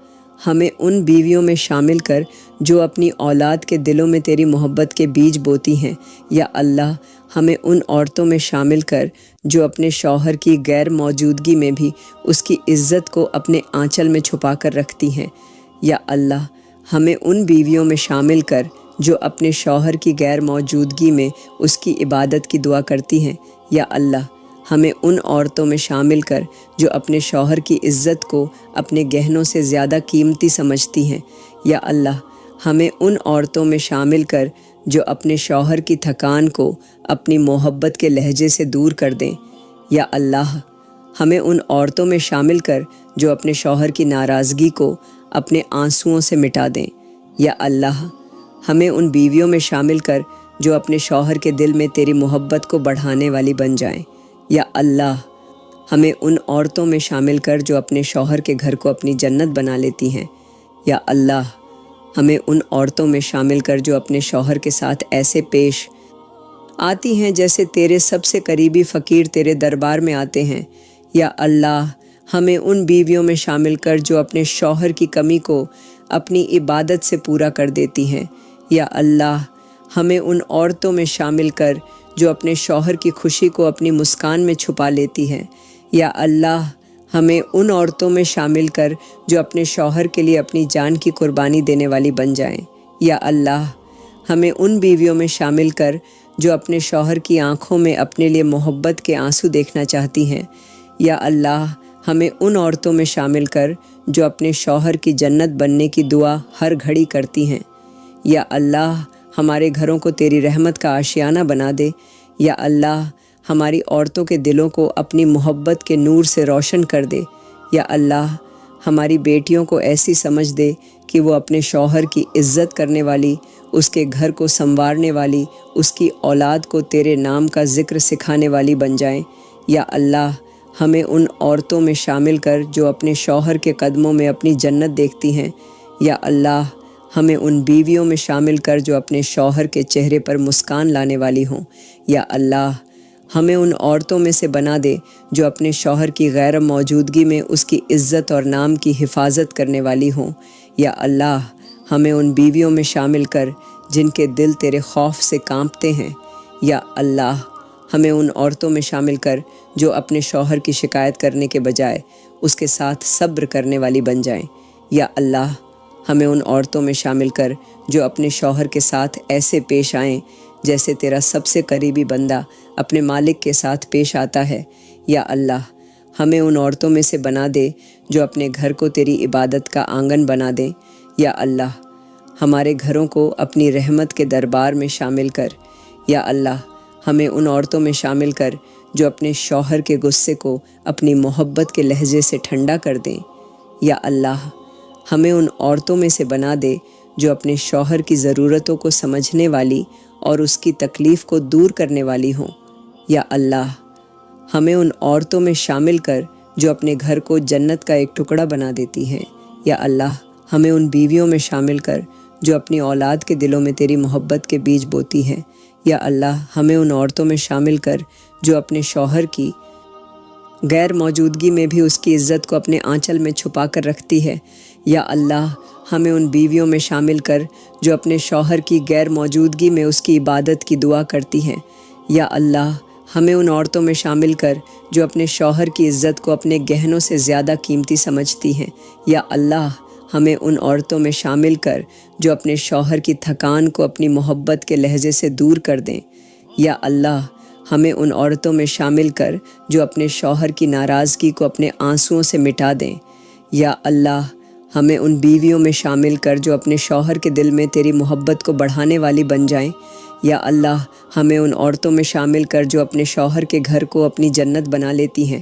Speaker 1: ہمیں ان بیویوں میں شامل کر جو اپنی اولاد کے دلوں میں تیری محبت کے بیج بوتی ہیں۔ یا اللہ ہمیں ان عورتوں میں شامل کر جو اپنے شوہر کی غیر موجودگی میں بھی اس کی عزت کو اپنے آنچل میں چھپا کر رکھتی ہیں۔ یا اللہ ہمیں ان بیویوں میں شامل کر جو اپنے شوہر کی غیر موجودگی میں اس کی عبادت کی دعا کرتی ہیں۔ یا اللہ ہمیں ان عورتوں میں شامل کر جو اپنے شوہر کی عزت کو اپنے گہنوں سے زیادہ قیمتی سمجھتی ہیں۔ یا اللہ ہمیں ان عورتوں میں شامل کر جو اپنے شوہر کی تھکان کو اپنی محبت کے لہجے سے دور کر دیں۔ یا اللہ ہمیں ان عورتوں میں شامل کر جو اپنے شوہر کی ناراضگی کو اپنے آنسوؤں سے مٹا دیں۔ یا اللہ ہمیں ان بیویوں میں شامل کر جو اپنے شوہر کے دل میں تیری محبت کو بڑھانے والی بن جائیں۔ یا اللہ ہمیں ان عورتوں میں شامل کر جو اپنے شوہر کے گھر کو اپنی جنت بنا لیتی ہیں۔ یا اللہ ہمیں ان عورتوں میں شامل کر جو اپنے شوہر کے ساتھ ایسے پیش آتی ہیں جیسے تیرے سب سے قریبی فقیر تیرے دربار میں آتے ہیں۔ یا اللہ ہمیں ان بیویوں میں شامل کر جو اپنے شوہر کی کمی کو اپنی عبادت سے پورا کر دیتی ہیں۔ یا اللہ ہمیں ان عورتوں میں شامل کر جو اپنے شوہر کی خوشی کو اپنی مسکان میں چھپا لیتی ہیں۔ یا اللہ ہمیں ان عورتوں میں شامل کر جو اپنے شوہر کے لیے اپنی جان کی قربانی دینے والی بن جائیں۔ یا اللہ ہمیں ان بیویوں میں شامل کر جو اپنے شوہر کی آنکھوں میں اپنے لیے محبت کے آنسو دیکھنا چاہتی ہیں۔ یا اللہ ہمیں ان عورتوں میں شامل کر جو اپنے شوہر کی جنت بننے کی دعا ہر گھڑی کرتی ہیں۔ یا اللہ ہمارے گھروں کو تیری رحمت کا آشیانہ بنا دے۔ یا اللہ ہماری عورتوں کے دلوں کو اپنی محبت کے نور سے روشن کر دے۔ یا اللہ ہماری بیٹیوں کو ایسی سمجھ دے کہ وہ اپنے شوہر کی عزت کرنے والی، اس کے گھر کو سنوارنے والی، اس کی اولاد کو تیرے نام کا ذکر سکھانے والی بن جائیں۔ یا اللہ ہمیں ان عورتوں میں شامل کر جو اپنے شوہر کے قدموں میں اپنی جنت دیکھتی ہیں۔ یا اللہ ہمیں ان بیویوں میں شامل کر جو اپنے شوہر کے چہرے پر مسکان لانے والی ہوں۔ یا اللہ ہمیں ان عورتوں میں سے بنا دے جو اپنے شوہر کی غیر موجودگی میں اس کی عزت اور نام کی حفاظت کرنے والی ہوں۔ یا اللہ ہمیں ان بیویوں میں شامل کر جن کے دل تیرے خوف سے کانپتے ہیں۔ یا اللہ ہمیں ان عورتوں میں شامل کر جو اپنے شوہر کی شکایت کرنے کے بجائے اس کے ساتھ صبر کرنے والی بن جائیں۔ یا اللہ ہمیں ان عورتوں میں شامل کر جو اپنے شوہر کے ساتھ ایسے پیش آئیں جیسے تیرا سب سے قریبی بندہ اپنے مالک کے ساتھ پیش آتا ہے۔ یا اللہ ہمیں ان عورتوں میں سے بنا دے جو اپنے گھر کو تیری عبادت کا آنگن بنا دیں۔ یا اللہ ہمارے گھروں کو اپنی رحمت کے دربار میں شامل کر۔ یا اللہ ہمیں ان عورتوں میں شامل کر جو اپنے شوہر کے غصے کو اپنی محبت کے لہجے سے ٹھنڈا کر دیں۔ یا اللہ ہمیں ان عورتوں میں سے بنا دے جو اپنے شوہر کی ضرورتوں کو سمجھنے والی اور اس کی تکلیف کو دور کرنے والی ہوں۔ یا اللہ ہمیں ان عورتوں میں شامل کر جو اپنے گھر کو جنت کا ایک ٹکڑا بنا دیتی ہیں۔ یا اللہ ہمیں ان بیویوں میں شامل کر جو اپنی اولاد کے دلوں میں تیری محبت کے بیج بوتی ہیں۔ یا اللہ ہمیں ان عورتوں میں شامل کر جو اپنے شوہر کی غیر موجودگی میں بھی اس کی عزت کو اپنے آنچل میں چھپا کر رکھتی ہے۔ یا اللہ ہمیں ان بیویوں میں شامل کر جو اپنے شوہر کی غیر موجودگی میں اس کی عبادت کی دعا کرتی ہیں۔ یا اللہ ہمیں ان عورتوں میں شامل کر جو اپنے شوہر کی عزت کو اپنے گہنوں سے زیادہ قیمتی سمجھتی ہیں۔ یا اللہ ہمیں ان عورتوں میں شامل کر جو اپنے شوہر کی تھکان کو اپنی محبت کے لہجے سے دور کر دیں۔ یا اللہ ہمیں ان عورتوں میں شامل کر جو اپنے شوہر کی ناراضگی کو اپنے آنسوؤں سے مٹا دیں۔ یا اللہ ہمیں ان بیویوں میں شامل کر جو اپنے شوہر کے دل میں تیری محبت کو بڑھانے والی بن جائیں۔ یا اللہ ہمیں ان عورتوں میں شامل کر جو اپنے شوہر کے گھر کو اپنی جنت بنا لیتی ہیں۔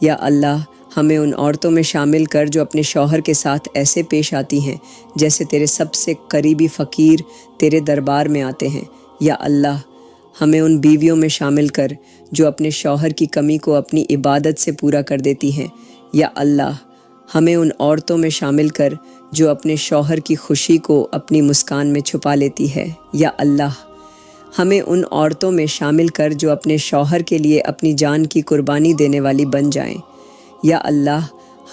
Speaker 1: یا اللہ ہمیں ان عورتوں میں شامل کر جو اپنے شوہر کے ساتھ ایسے پیش آتی ہیں جیسے تیرے سب سے قریبی فقیر تیرے دربار میں آتے ہیں۔ یا اللہ ہمیں ان بیویوں میں شامل کر جو اپنے شوہر کی کمی کو اپنی عبادت سے پورا کر دیتی ہیں۔ یا اللہ ہمیں ان عورتوں میں شامل کر جو اپنے شوہر کی خوشی کو اپنی مسکان میں چھپا لیتی ہے۔ یا اللہ ہمیں ان عورتوں میں شامل کر جو اپنے شوہر کے لیے اپنی جان کی قربانی دینے والی بن جائیں۔ یا اللہ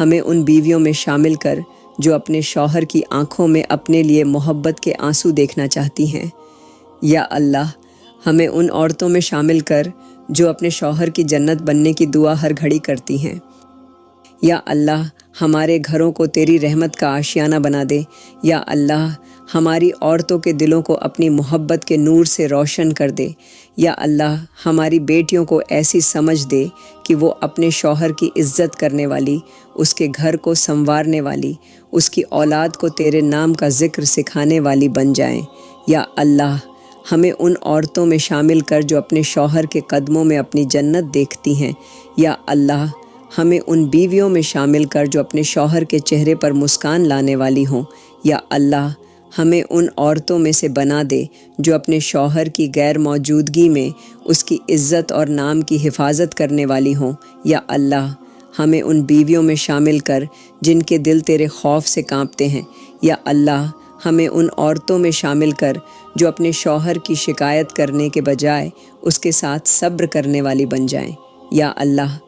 Speaker 1: ہمیں ان بیویوں میں شامل کر جو اپنے شوہر کی آنکھوں میں اپنے لیے محبت کے آنسو دیکھنا چاہتی ہیں۔ یا اللہ ہمیں ان عورتوں میں شامل کر جو اپنے شوہر کی جنت بننے کی دعا ہر گھڑی کرتی ہیں۔ یا اللہ ہمارے گھروں کو تیری رحمت کا آشیانہ بنا دے۔ یا اللہ ہماری عورتوں کے دلوں کو اپنی محبت کے نور سے روشن کر دے۔ یا اللہ ہماری بیٹیوں کو ایسی سمجھ دے کہ وہ اپنے شوہر کی عزت کرنے والی، اس کے گھر کو سنوارنے والی، اس کی اولاد کو تیرے نام کا ذکر سکھانے والی بن جائیں۔ یا اللہ ہمیں ان عورتوں میں شامل کر جو اپنے شوہر کے قدموں میں اپنی جنت دیکھتی ہیں۔ یا اللہ ہمیں ان بیویوں میں شامل کر جو اپنے شوہر کے چہرے پر مسکان لانے والی ہوں۔ یا اللہ ہمیں ان عورتوں میں سے بنا دے جو اپنے شوہر کی غیر موجودگی میں اس کی عزت اور نام کی حفاظت کرنے والی ہوں۔ یا اللہ ہمیں ان بیویوں میں شامل کر جن کے دل تیرے خوف سے کانپتے ہیں۔ یا اللہ ہمیں ان عورتوں میں شامل کر جو اپنے شوہر کی شکایت کرنے کے بجائے اس کے ساتھ صبر کرنے والی بن جائیں۔ یا اللہ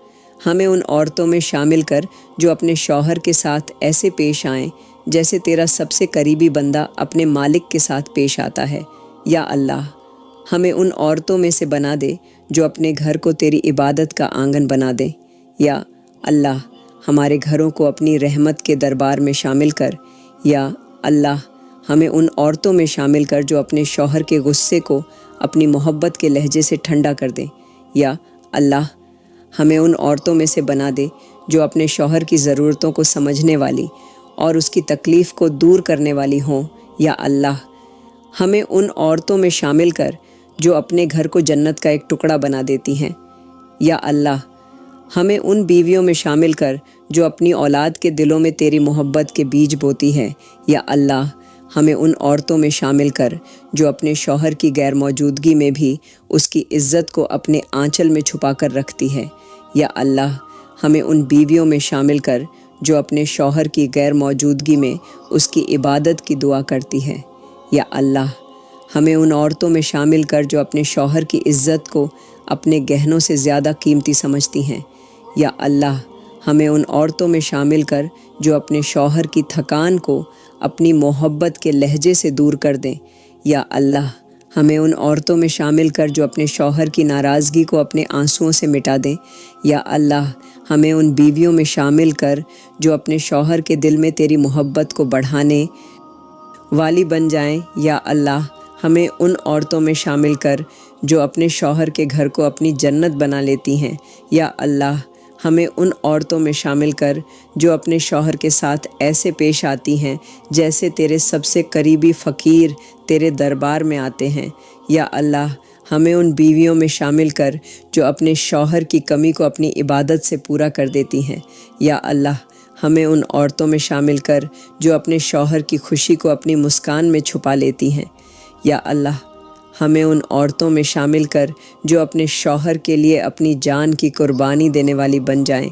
Speaker 1: ہمیں ان عورتوں میں شامل کر جو اپنے شوہر کے ساتھ ایسے پیش آئیں جیسے تیرا سب سے قریبی بندہ اپنے مالک کے ساتھ پیش آتا ہے۔ یا اللہ ہمیں ان عورتوں میں سے بنا دے جو اپنے گھر کو تیری عبادت کا آنگن بنا دیں۔ یا اللہ ہمارے گھروں کو اپنی رحمت کے دربار میں شامل کر۔ یا اللہ ہمیں ان عورتوں میں شامل کر جو اپنے شوہر کے غصے کو اپنی محبت کے لہجے سے ٹھنڈا کر دیں۔ یا اللہ ہمیں ان عورتوں میں سے بنا دے جو اپنے شوہر کی ضرورتوں کو سمجھنے والی اور اس کی تکلیف کو دور کرنے والی ہوں۔ یا اللہ ہمیں ان عورتوں میں شامل کر جو اپنے گھر کو جنت کا ایک ٹکڑا بنا دیتی ہیں۔ یا اللہ ہمیں ان بیویوں میں شامل کر جو اپنی اولاد کے دلوں میں تیری محبت کے بیج بوتی ہیں۔ یا اللہ ہمیں ان عورتوں میں شامل کر جو اپنے شوہر کی غیر موجودگی میں بھی اس کی عزت کو اپنے آنچل میں چھپا کر رکھتی ہے۔ یا اللہ ہمیں ان بیویوں میں شامل کر جو اپنے شوہر کی غیر موجودگی میں اس کی عبادت کی دعا کرتی ہے۔ یا اللہ ہمیں ان عورتوں میں شامل کر جو اپنے شوہر کی عزت کو اپنے گہنوں سے زیادہ قیمتی سمجھتی ہیں۔ یا اللہ ہمیں ان عورتوں میں شامل کر جو اپنے شوہر کی تھکان کو اپنی محبت کے لہجے سے دور کر دیں۔ یا اللہ ہمیں ان عورتوں میں شامل کر جو اپنے شوہر کی ناراضگی کو اپنے آنسوؤں سے مٹا دیں۔ یا اللہ ہمیں ان بیویوں میں شامل کر جو اپنے شوہر کے دل میں تیری محبت کو بڑھانے والی بن جائیں۔ یا اللہ ہمیں ان عورتوں میں شامل کر جو اپنے شوہر کے گھر کو اپنی جنت بنا لیتی ہیں۔ یا اللہ ہمیں ان عورتوں میں شامل کر جو اپنے شوہر کے ساتھ ایسے پیش آتی ہیں جیسے تیرے سب سے قریبی فقیر تیرے دربار میں آتے ہیں۔ یا اللہ ہمیں ان بیویوں میں شامل کر جو اپنے شوہر کی کمی کو اپنی عبادت سے پورا کر دیتی ہیں۔ یا اللہ ہمیں ان عورتوں میں شامل کر جو اپنے شوہر کی خوشی کو اپنی مسکان میں چھپا لیتی ہیں۔ یا اللہ ہمیں ان عورتوں میں شامل کر جو اپنے شوہر کے لیے اپنی جان کی قربانی دینے والی بن جائیں۔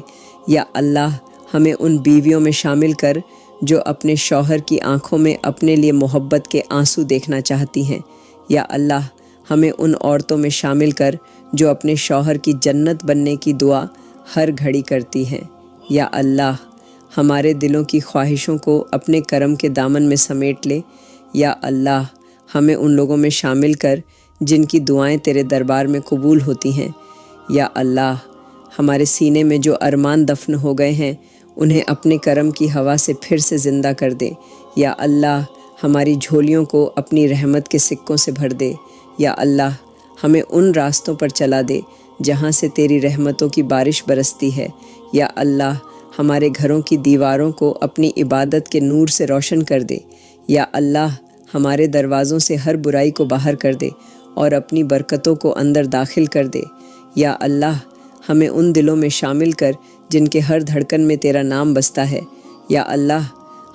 Speaker 1: یا اللہ ہمیں ان بیویوں میں شامل کر جو اپنے شوہر کی آنکھوں میں اپنے لیے محبت کے آنسو دیکھنا چاہتی ہیں۔ یا اللہ ہمیں ان عورتوں میں شامل کر جو اپنے شوہر کی جنت بننے کی دعا ہر گھڑی کرتی ہیں۔ یا اللہ ہمارے دلوں کی خواہشوں کو اپنے کرم کے دامن میں سمیٹ لے۔ یا اللہ ہمیں ان لوگوں میں شامل کر جن کی دعائیں تیرے دربار میں قبول ہوتی ہیں۔ یا اللہ ہمارے سینے میں جو ارمان دفن ہو گئے ہیں انہیں اپنے کرم کی ہوا سے پھر سے زندہ کر دے۔ یا اللہ ہماری جھولیوں کو اپنی رحمت کے سکوں سے بھر دے۔ یا اللہ ہمیں ان راستوں پر چلا دے جہاں سے تیری رحمتوں کی بارش برستی ہے۔ یا اللہ ہمارے گھروں کی دیواروں کو اپنی عبادت کے نور سے روشن کر دے۔ یا اللہ ہمارے دروازوں سے ہر برائی کو باہر کر دے اور اپنی برکتوں کو اندر داخل کر دے۔ یا اللہ ہمیں ان دلوں میں شامل کر جن کے ہر دھڑکن میں تیرا نام بستا ہے۔ یا اللہ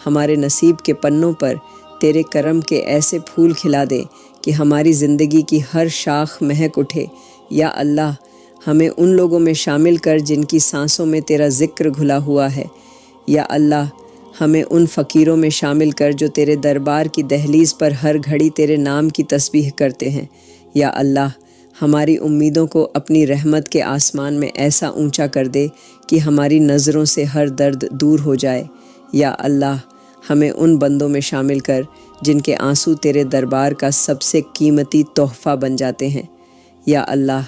Speaker 1: ہمارے نصیب کے پنوں پر تیرے کرم کے ایسے پھول کھلا دے کہ ہماری زندگی کی ہر شاخ مہک اٹھے۔ یا اللہ ہمیں ان لوگوں میں شامل کر جن کی سانسوں میں تیرا ذکر گھلا ہوا ہے۔ یا اللہ ہمیں ان فقیروں میں شامل کر جو تیرے دربار کی دہلیز پر ہر گھڑی تیرے نام کی تسبیح کرتے ہیں۔ یا اللہ ہماری امیدوں کو اپنی رحمت کے آسمان میں ایسا اونچا کر دے کہ ہماری نظروں سے ہر درد دور ہو جائے۔ یا اللہ ہمیں ان بندوں میں شامل کر جن کے آنسو تیرے دربار کا سب سے قیمتی تحفہ بن جاتے ہیں۔ یا اللہ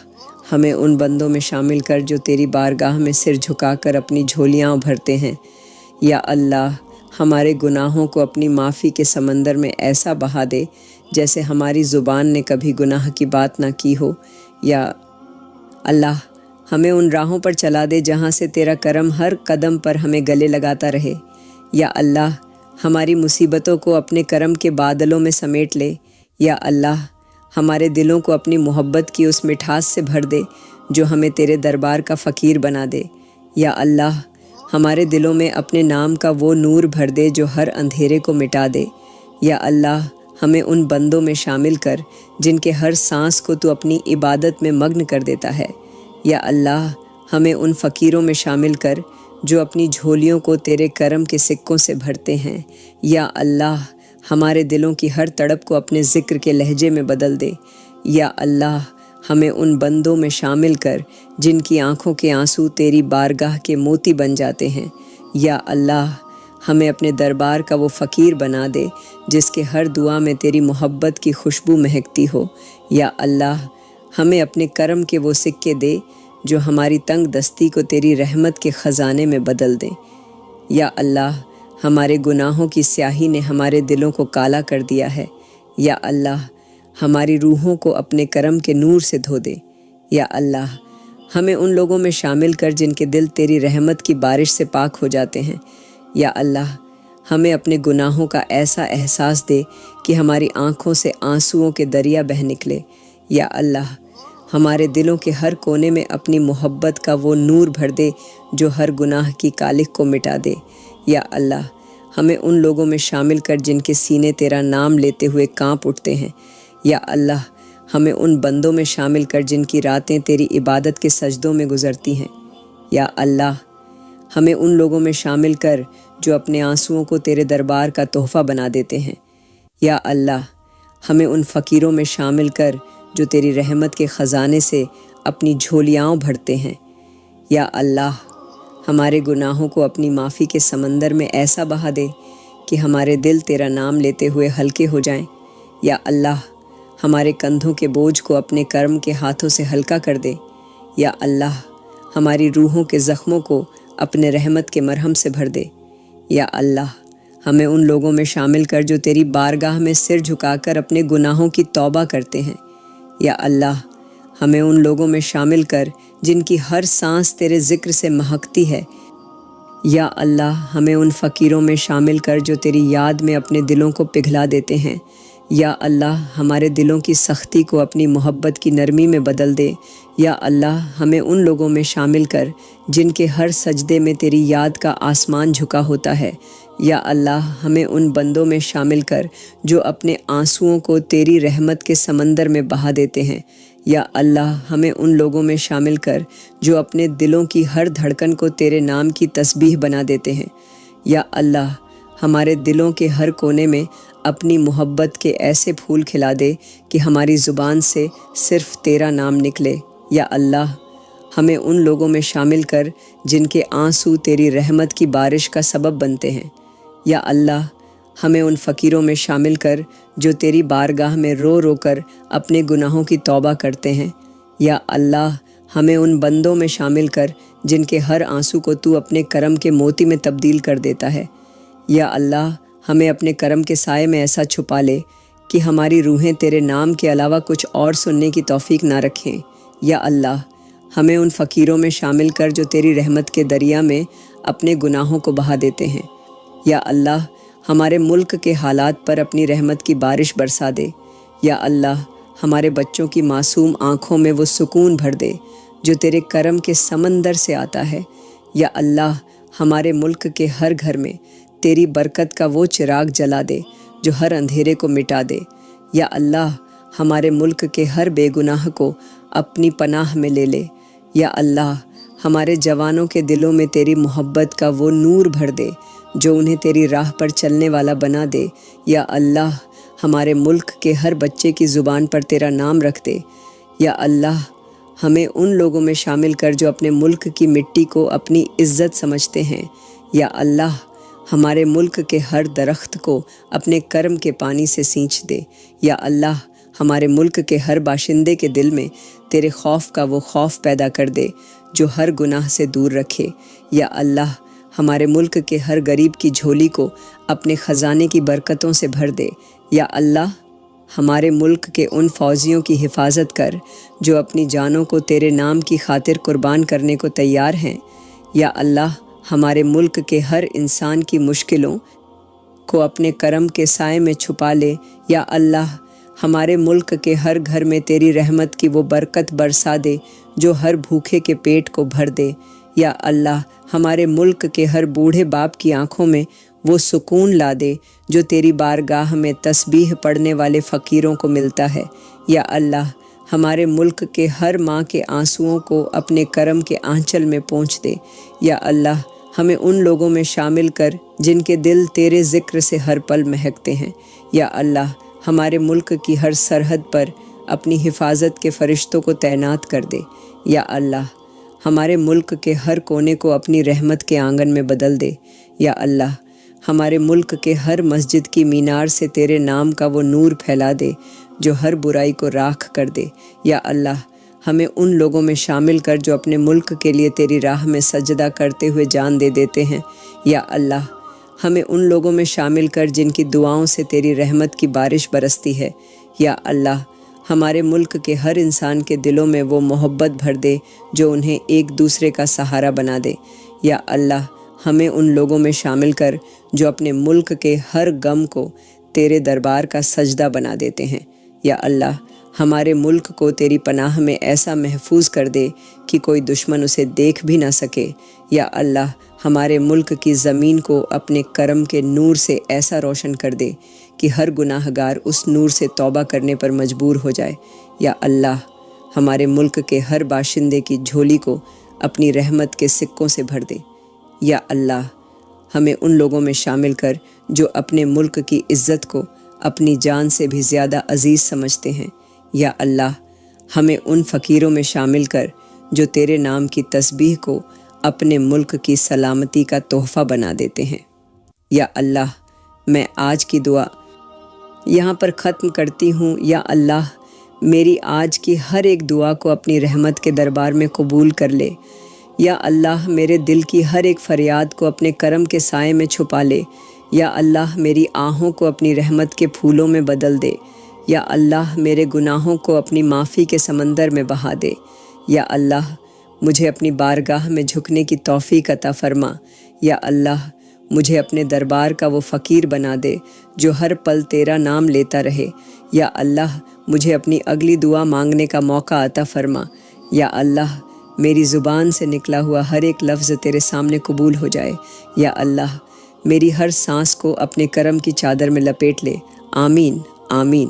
Speaker 1: ہمیں ان بندوں میں شامل کر جو تیری بارگاہ میں سر جھکا کر اپنی جھولیاں بھرتے ہیں۔ یا اللہ ہمارے گناہوں کو اپنی معافی کے سمندر میں ایسا بہا دے جیسے ہماری زبان نے کبھی گناہ کی بات نہ کی ہو۔ یا اللہ، ہمیں ان راہوں پر چلا دے جہاں سے تیرا کرم ہر قدم پر ہمیں گلے لگاتا رہے۔ یا اللہ، ہماری مصیبتوں کو اپنے کرم کے بادلوں میں سمیٹ لے۔ یا اللہ، ہمارے دلوں کو اپنی محبت کی اس مٹھاس سے بھر دے جو ہمیں تیرے دربار کا فقیر بنا دے۔ یا اللہ، ہمارے دلوں میں اپنے نام کا وہ نور بھر دے جو ہر اندھیرے کو مٹا دے۔ یا اللہ، ہمیں ان بندوں میں شامل کر جن کے ہر سانس کو تو اپنی عبادت میں مگن کر دیتا ہے۔ یا اللہ، ہمیں ان فقیروں میں شامل کر جو اپنی جھولیوں کو تیرے کرم کے سکوں سے بھرتے ہیں۔ یا اللہ، ہمارے دلوں کی ہر تڑپ کو اپنے ذکر کے لہجے میں بدل دے۔ یا اللہ، ہمیں ان بندوں میں شامل کر جن کی آنکھوں کے آنسو تیری بارگاہ کے موتی بن جاتے ہیں۔ یا اللہ، ہمیں اپنے دربار کا وہ فقیر بنا دے جس کے ہر دعا میں تیری محبت کی خوشبو مہکتی ہو۔ یا اللہ، ہمیں اپنے کرم کے وہ سکے دے جو ہماری تنگ دستی کو تیری رحمت کے خزانے میں بدل دیں۔ یا اللہ، ہمارے گناہوں کی سیاہی نے ہمارے دلوں کو کالا کر دیا ہے۔ یا اللہ، ہماری روحوں کو اپنے کرم کے نور سے دھو دے۔ یا اللہ، ہمیں ان لوگوں میں شامل کر جن کے دل تیری رحمت کی بارش سے پاک ہو جاتے ہیں۔ یا اللہ، ہمیں اپنے گناہوں کا ایسا احساس دے کہ ہماری آنکھوں سے آنسوؤں کے دریا بہہ نکلے۔ یا اللہ، ہمارے دلوں کے ہر کونے میں اپنی محبت کا وہ نور بھر دے جو ہر گناہ کی کالک کو مٹا دے۔ یا اللہ، ہمیں ان لوگوں میں شامل کر جن کے سینے تیرا نام لیتے ہوئے کانپ اٹھتے ہیں۔ یا اللہ، ہمیں ان بندوں میں شامل کر جن کی راتیں تیری عبادت کے سجدوں میں گزرتی ہیں۔ یا اللہ، ہمیں ان لوگوں میں شامل کر جو اپنے آنسوؤں کو تیرے دربار کا تحفہ بنا دیتے ہیں۔ یا اللہ، ہمیں ان فقیروں میں شامل کر جو تیری رحمت کے خزانے سے اپنی جھولیاں بھرتے ہیں۔ یا اللہ، ہمارے گناہوں کو اپنی معافی کے سمندر میں ایسا بہا دے کہ ہمارے دل تیرا نام لیتے ہوئے ہلکے ہو جائیں۔ یا اللہ، ہمارے کندھوں کے بوجھ کو اپنے کرم کے ہاتھوں سے ہلکا کر دے۔ یا اللہ، ہماری روحوں کے زخموں کو اپنے رحمت کے مرہم سے بھر دے۔ یا اللہ، ہمیں ان لوگوں میں شامل کر جو تیری بارگاہ میں سر جھکا کر اپنے گناہوں کی توبہ کرتے ہیں۔ یا اللہ، ہمیں ان لوگوں میں شامل کر جن کی ہر سانس تیرے ذکر سے مہکتی ہے۔ یا اللہ، ہمیں ان فقیروں میں شامل کر جو تیری یاد میں اپنے دلوں کو پگھلا دیتے ہیں۔ یا اللہ، ہمارے دلوں کی سختی کو اپنی محبت کی نرمی میں بدل دے۔ یا اللہ، ہمیں ان لوگوں میں شامل کر جن کے ہر سجدے میں تیری یاد کا آسمان جھکا ہوتا ہے۔ یا اللہ، ہمیں ان بندوں میں شامل کر جو اپنے آنسوؤں کو تیری رحمت کے سمندر میں بہا دیتے ہیں۔ یا اللہ، ہمیں ان لوگوں میں شامل کر جو اپنے دلوں کی ہر دھڑکن کو تیرے نام کی تسبیح بنا دیتے ہیں۔ یا اللہ، ہمارے دلوں کے ہر کونے میں اپنی محبت کے ایسے پھول کھلا دے کہ ہماری زبان سے صرف تیرا نام نکلے۔ یا اللہ، ہمیں ان لوگوں میں شامل کر جن کے آنسو تیری رحمت کی بارش کا سبب بنتے ہیں۔ یا اللہ، ہمیں ان فقیروں میں شامل کر جو تیری بارگاہ میں رو رو کر اپنے گناہوں کی توبہ کرتے ہیں۔ یا اللہ، ہمیں ان بندوں میں شامل کر جن کے ہر آنسو کو تو اپنے کرم کے موتی میں تبدیل کر دیتا ہے۔ یا اللہ، ہمیں اپنے کرم کے سائے میں ایسا چھپا لے کہ ہماری روحیں تیرے نام کے علاوہ کچھ اور سننے کی توفیق نہ رکھیں۔ یا اللہ، ہمیں ان فقیروں میں شامل کر جو تیری رحمت کے دریا میں اپنے گناہوں کو بہا دیتے ہیں۔ یا اللہ، ہمارے ملک کے حالات پر اپنی رحمت کی بارش برسا دے۔ یا اللہ، ہمارے بچوں کی معصوم آنکھوں میں وہ سکون بھر دے جو تیرے کرم کے سمندر سے آتا ہے۔ یا اللہ، ہمارے ملک کے ہر گھر میں تیری برکت کا وہ چراغ جلا دے جو ہر اندھیرے کو مٹا دے۔ یا اللہ، ہمارے ملک کے ہر بے گناہ کو اپنی پناہ میں لے لے۔ یا اللہ، ہمارے جوانوں کے دلوں میں تیری محبت کا وہ نور بھر دے جو انہیں تیری راہ پر چلنے والا بنا دے۔ یا اللہ، ہمارے ملک کے ہر بچے کی زبان پر تیرا نام رکھ دے۔ یا اللہ، ہمیں ان لوگوں میں شامل کر جو اپنے ملک کی مٹی کو اپنی عزت سمجھتے ہیں۔ یا اللہ، ہمارے ملک کے ہر درخت کو اپنے کرم کے پانی سے سینچ دے۔ یا اللہ، ہمارے ملک کے ہر باشندے کے دل میں تیرے خوف کا وہ خوف پیدا کر دے جو ہر گناہ سے دور رکھے۔ یا اللہ، ہمارے ملک کے ہر غریب کی جھولی کو اپنے خزانے کی برکتوں سے بھر دے۔ یا اللہ ہمارے ملک کے ان فوجیوں کی حفاظت کر جو اپنی جانوں کو تیرے نام کی خاطر قربان کرنے کو تیار ہیں۔ یا اللہ ہمارے ملک کے ہر انسان کی مشکلوں کو اپنے کرم کے سائے میں چھپا لے۔ یا اللہ ہمارے ملک کے ہر گھر میں تیری رحمت کی وہ برکت برسا دے جو ہر بھوکے کے پیٹ کو بھر دے۔ یا اللہ ہمارے ملک کے ہر بوڑھے باپ کی آنکھوں میں وہ سکون لا دے جو تیری بارگاہ میں تسبیح پڑھنے والے فقیروں کو ملتا ہے۔ یا اللہ ہمارے ملک کے ہر ماں کے آنسوؤں کو اپنے کرم کے آنچل میں پونچھ دے۔ یا اللہ ہمیں ان لوگوں میں شامل کر جن کے دل تیرے ذکر سے ہر پل مہکتے ہیں۔ یا اللہ ہمارے ملک کی ہر سرحد پر اپنی حفاظت کے فرشتوں کو تعینات کر دے۔ یا اللہ ہمارے ملک کے ہر کونے کو اپنی رحمت کے آنگن میں بدل دے۔ یا اللہ ہمارے ملک کے ہر مسجد کی مینار سے تیرے نام کا وہ نور پھیلا دے جو ہر برائی کو راکھ کر دے۔ یا اللہ ہمیں ان لوگوں میں شامل کر جو اپنے ملک کے لیے تیری راہ میں سجدہ کرتے ہوئے جان دے دیتے ہیں۔ یا اللہ ہمیں ان لوگوں میں شامل کر جن کی دعاؤں سے تیری رحمت کی بارش برستی ہے۔ یا اللہ ہمارے ملک کے ہر انسان کے دلوں میں وہ محبت بھر دے جو انہیں ایک دوسرے کا سہارا بنا دے۔ یا اللہ ہمیں ان لوگوں میں شامل کر جو اپنے ملک کے ہر غم کو تیرے دربار کا سجدہ بنا دیتے ہیں۔ یا اللہ ہمارے ملک کو تیری پناہ میں ایسا محفوظ کر دے کہ کوئی دشمن اسے دیکھ بھی نہ سکے۔ یا اللہ ہمارے ملک کی زمین کو اپنے کرم کے نور سے ایسا روشن کر دے کہ ہر گناہ گار اس نور سے توبہ کرنے پر مجبور ہو جائے۔ یا اللہ ہمارے ملک کے ہر باشندے کی جھولی کو اپنی رحمت کے سکوں سے بھر دے۔ یا اللہ ہمیں ان لوگوں میں شامل کر جو اپنے ملک کی عزت کو اپنی جان سے بھی زیادہ عزیز سمجھتے ہیں۔ یا اللہ ہمیں ان فقیروں میں شامل کر جو تیرے نام کی تسبیح کو اپنے ملک کی سلامتی کا تحفہ بنا دیتے ہیں۔ یا اللہ میں آج کی دعا یہاں پر ختم کرتی ہوں۔ یا اللہ میری آج کی ہر ایک دعا کو اپنی رحمت کے دربار میں قبول کر لے۔ یا اللہ میرے دل کی ہر ایک فریاد کو اپنے کرم کے سائے میں چھپا لے۔ یا اللہ میری آہوں کو اپنی رحمت کے پھولوں میں بدل دے۔ یا اللہ میرے گناہوں کو اپنی معافی کے سمندر میں بہا دے۔ یا اللہ مجھے اپنی بارگاہ میں جھکنے کی توفیق عطا فرما۔ یا اللہ مجھے اپنے دربار کا وہ فقیر بنا دے جو ہر پل تیرا نام لیتا رہے۔ یا اللہ مجھے اپنی اگلی دعا مانگنے کا موقع عطا فرما۔ یا اللہ میری زبان سے نکلا ہوا ہر ایک لفظ تیرے سامنے قبول ہو جائے۔ یا اللہ میری ہر سانس کو اپنے کرم کی چادر میں لپیٹ لے۔ آمین آمین۔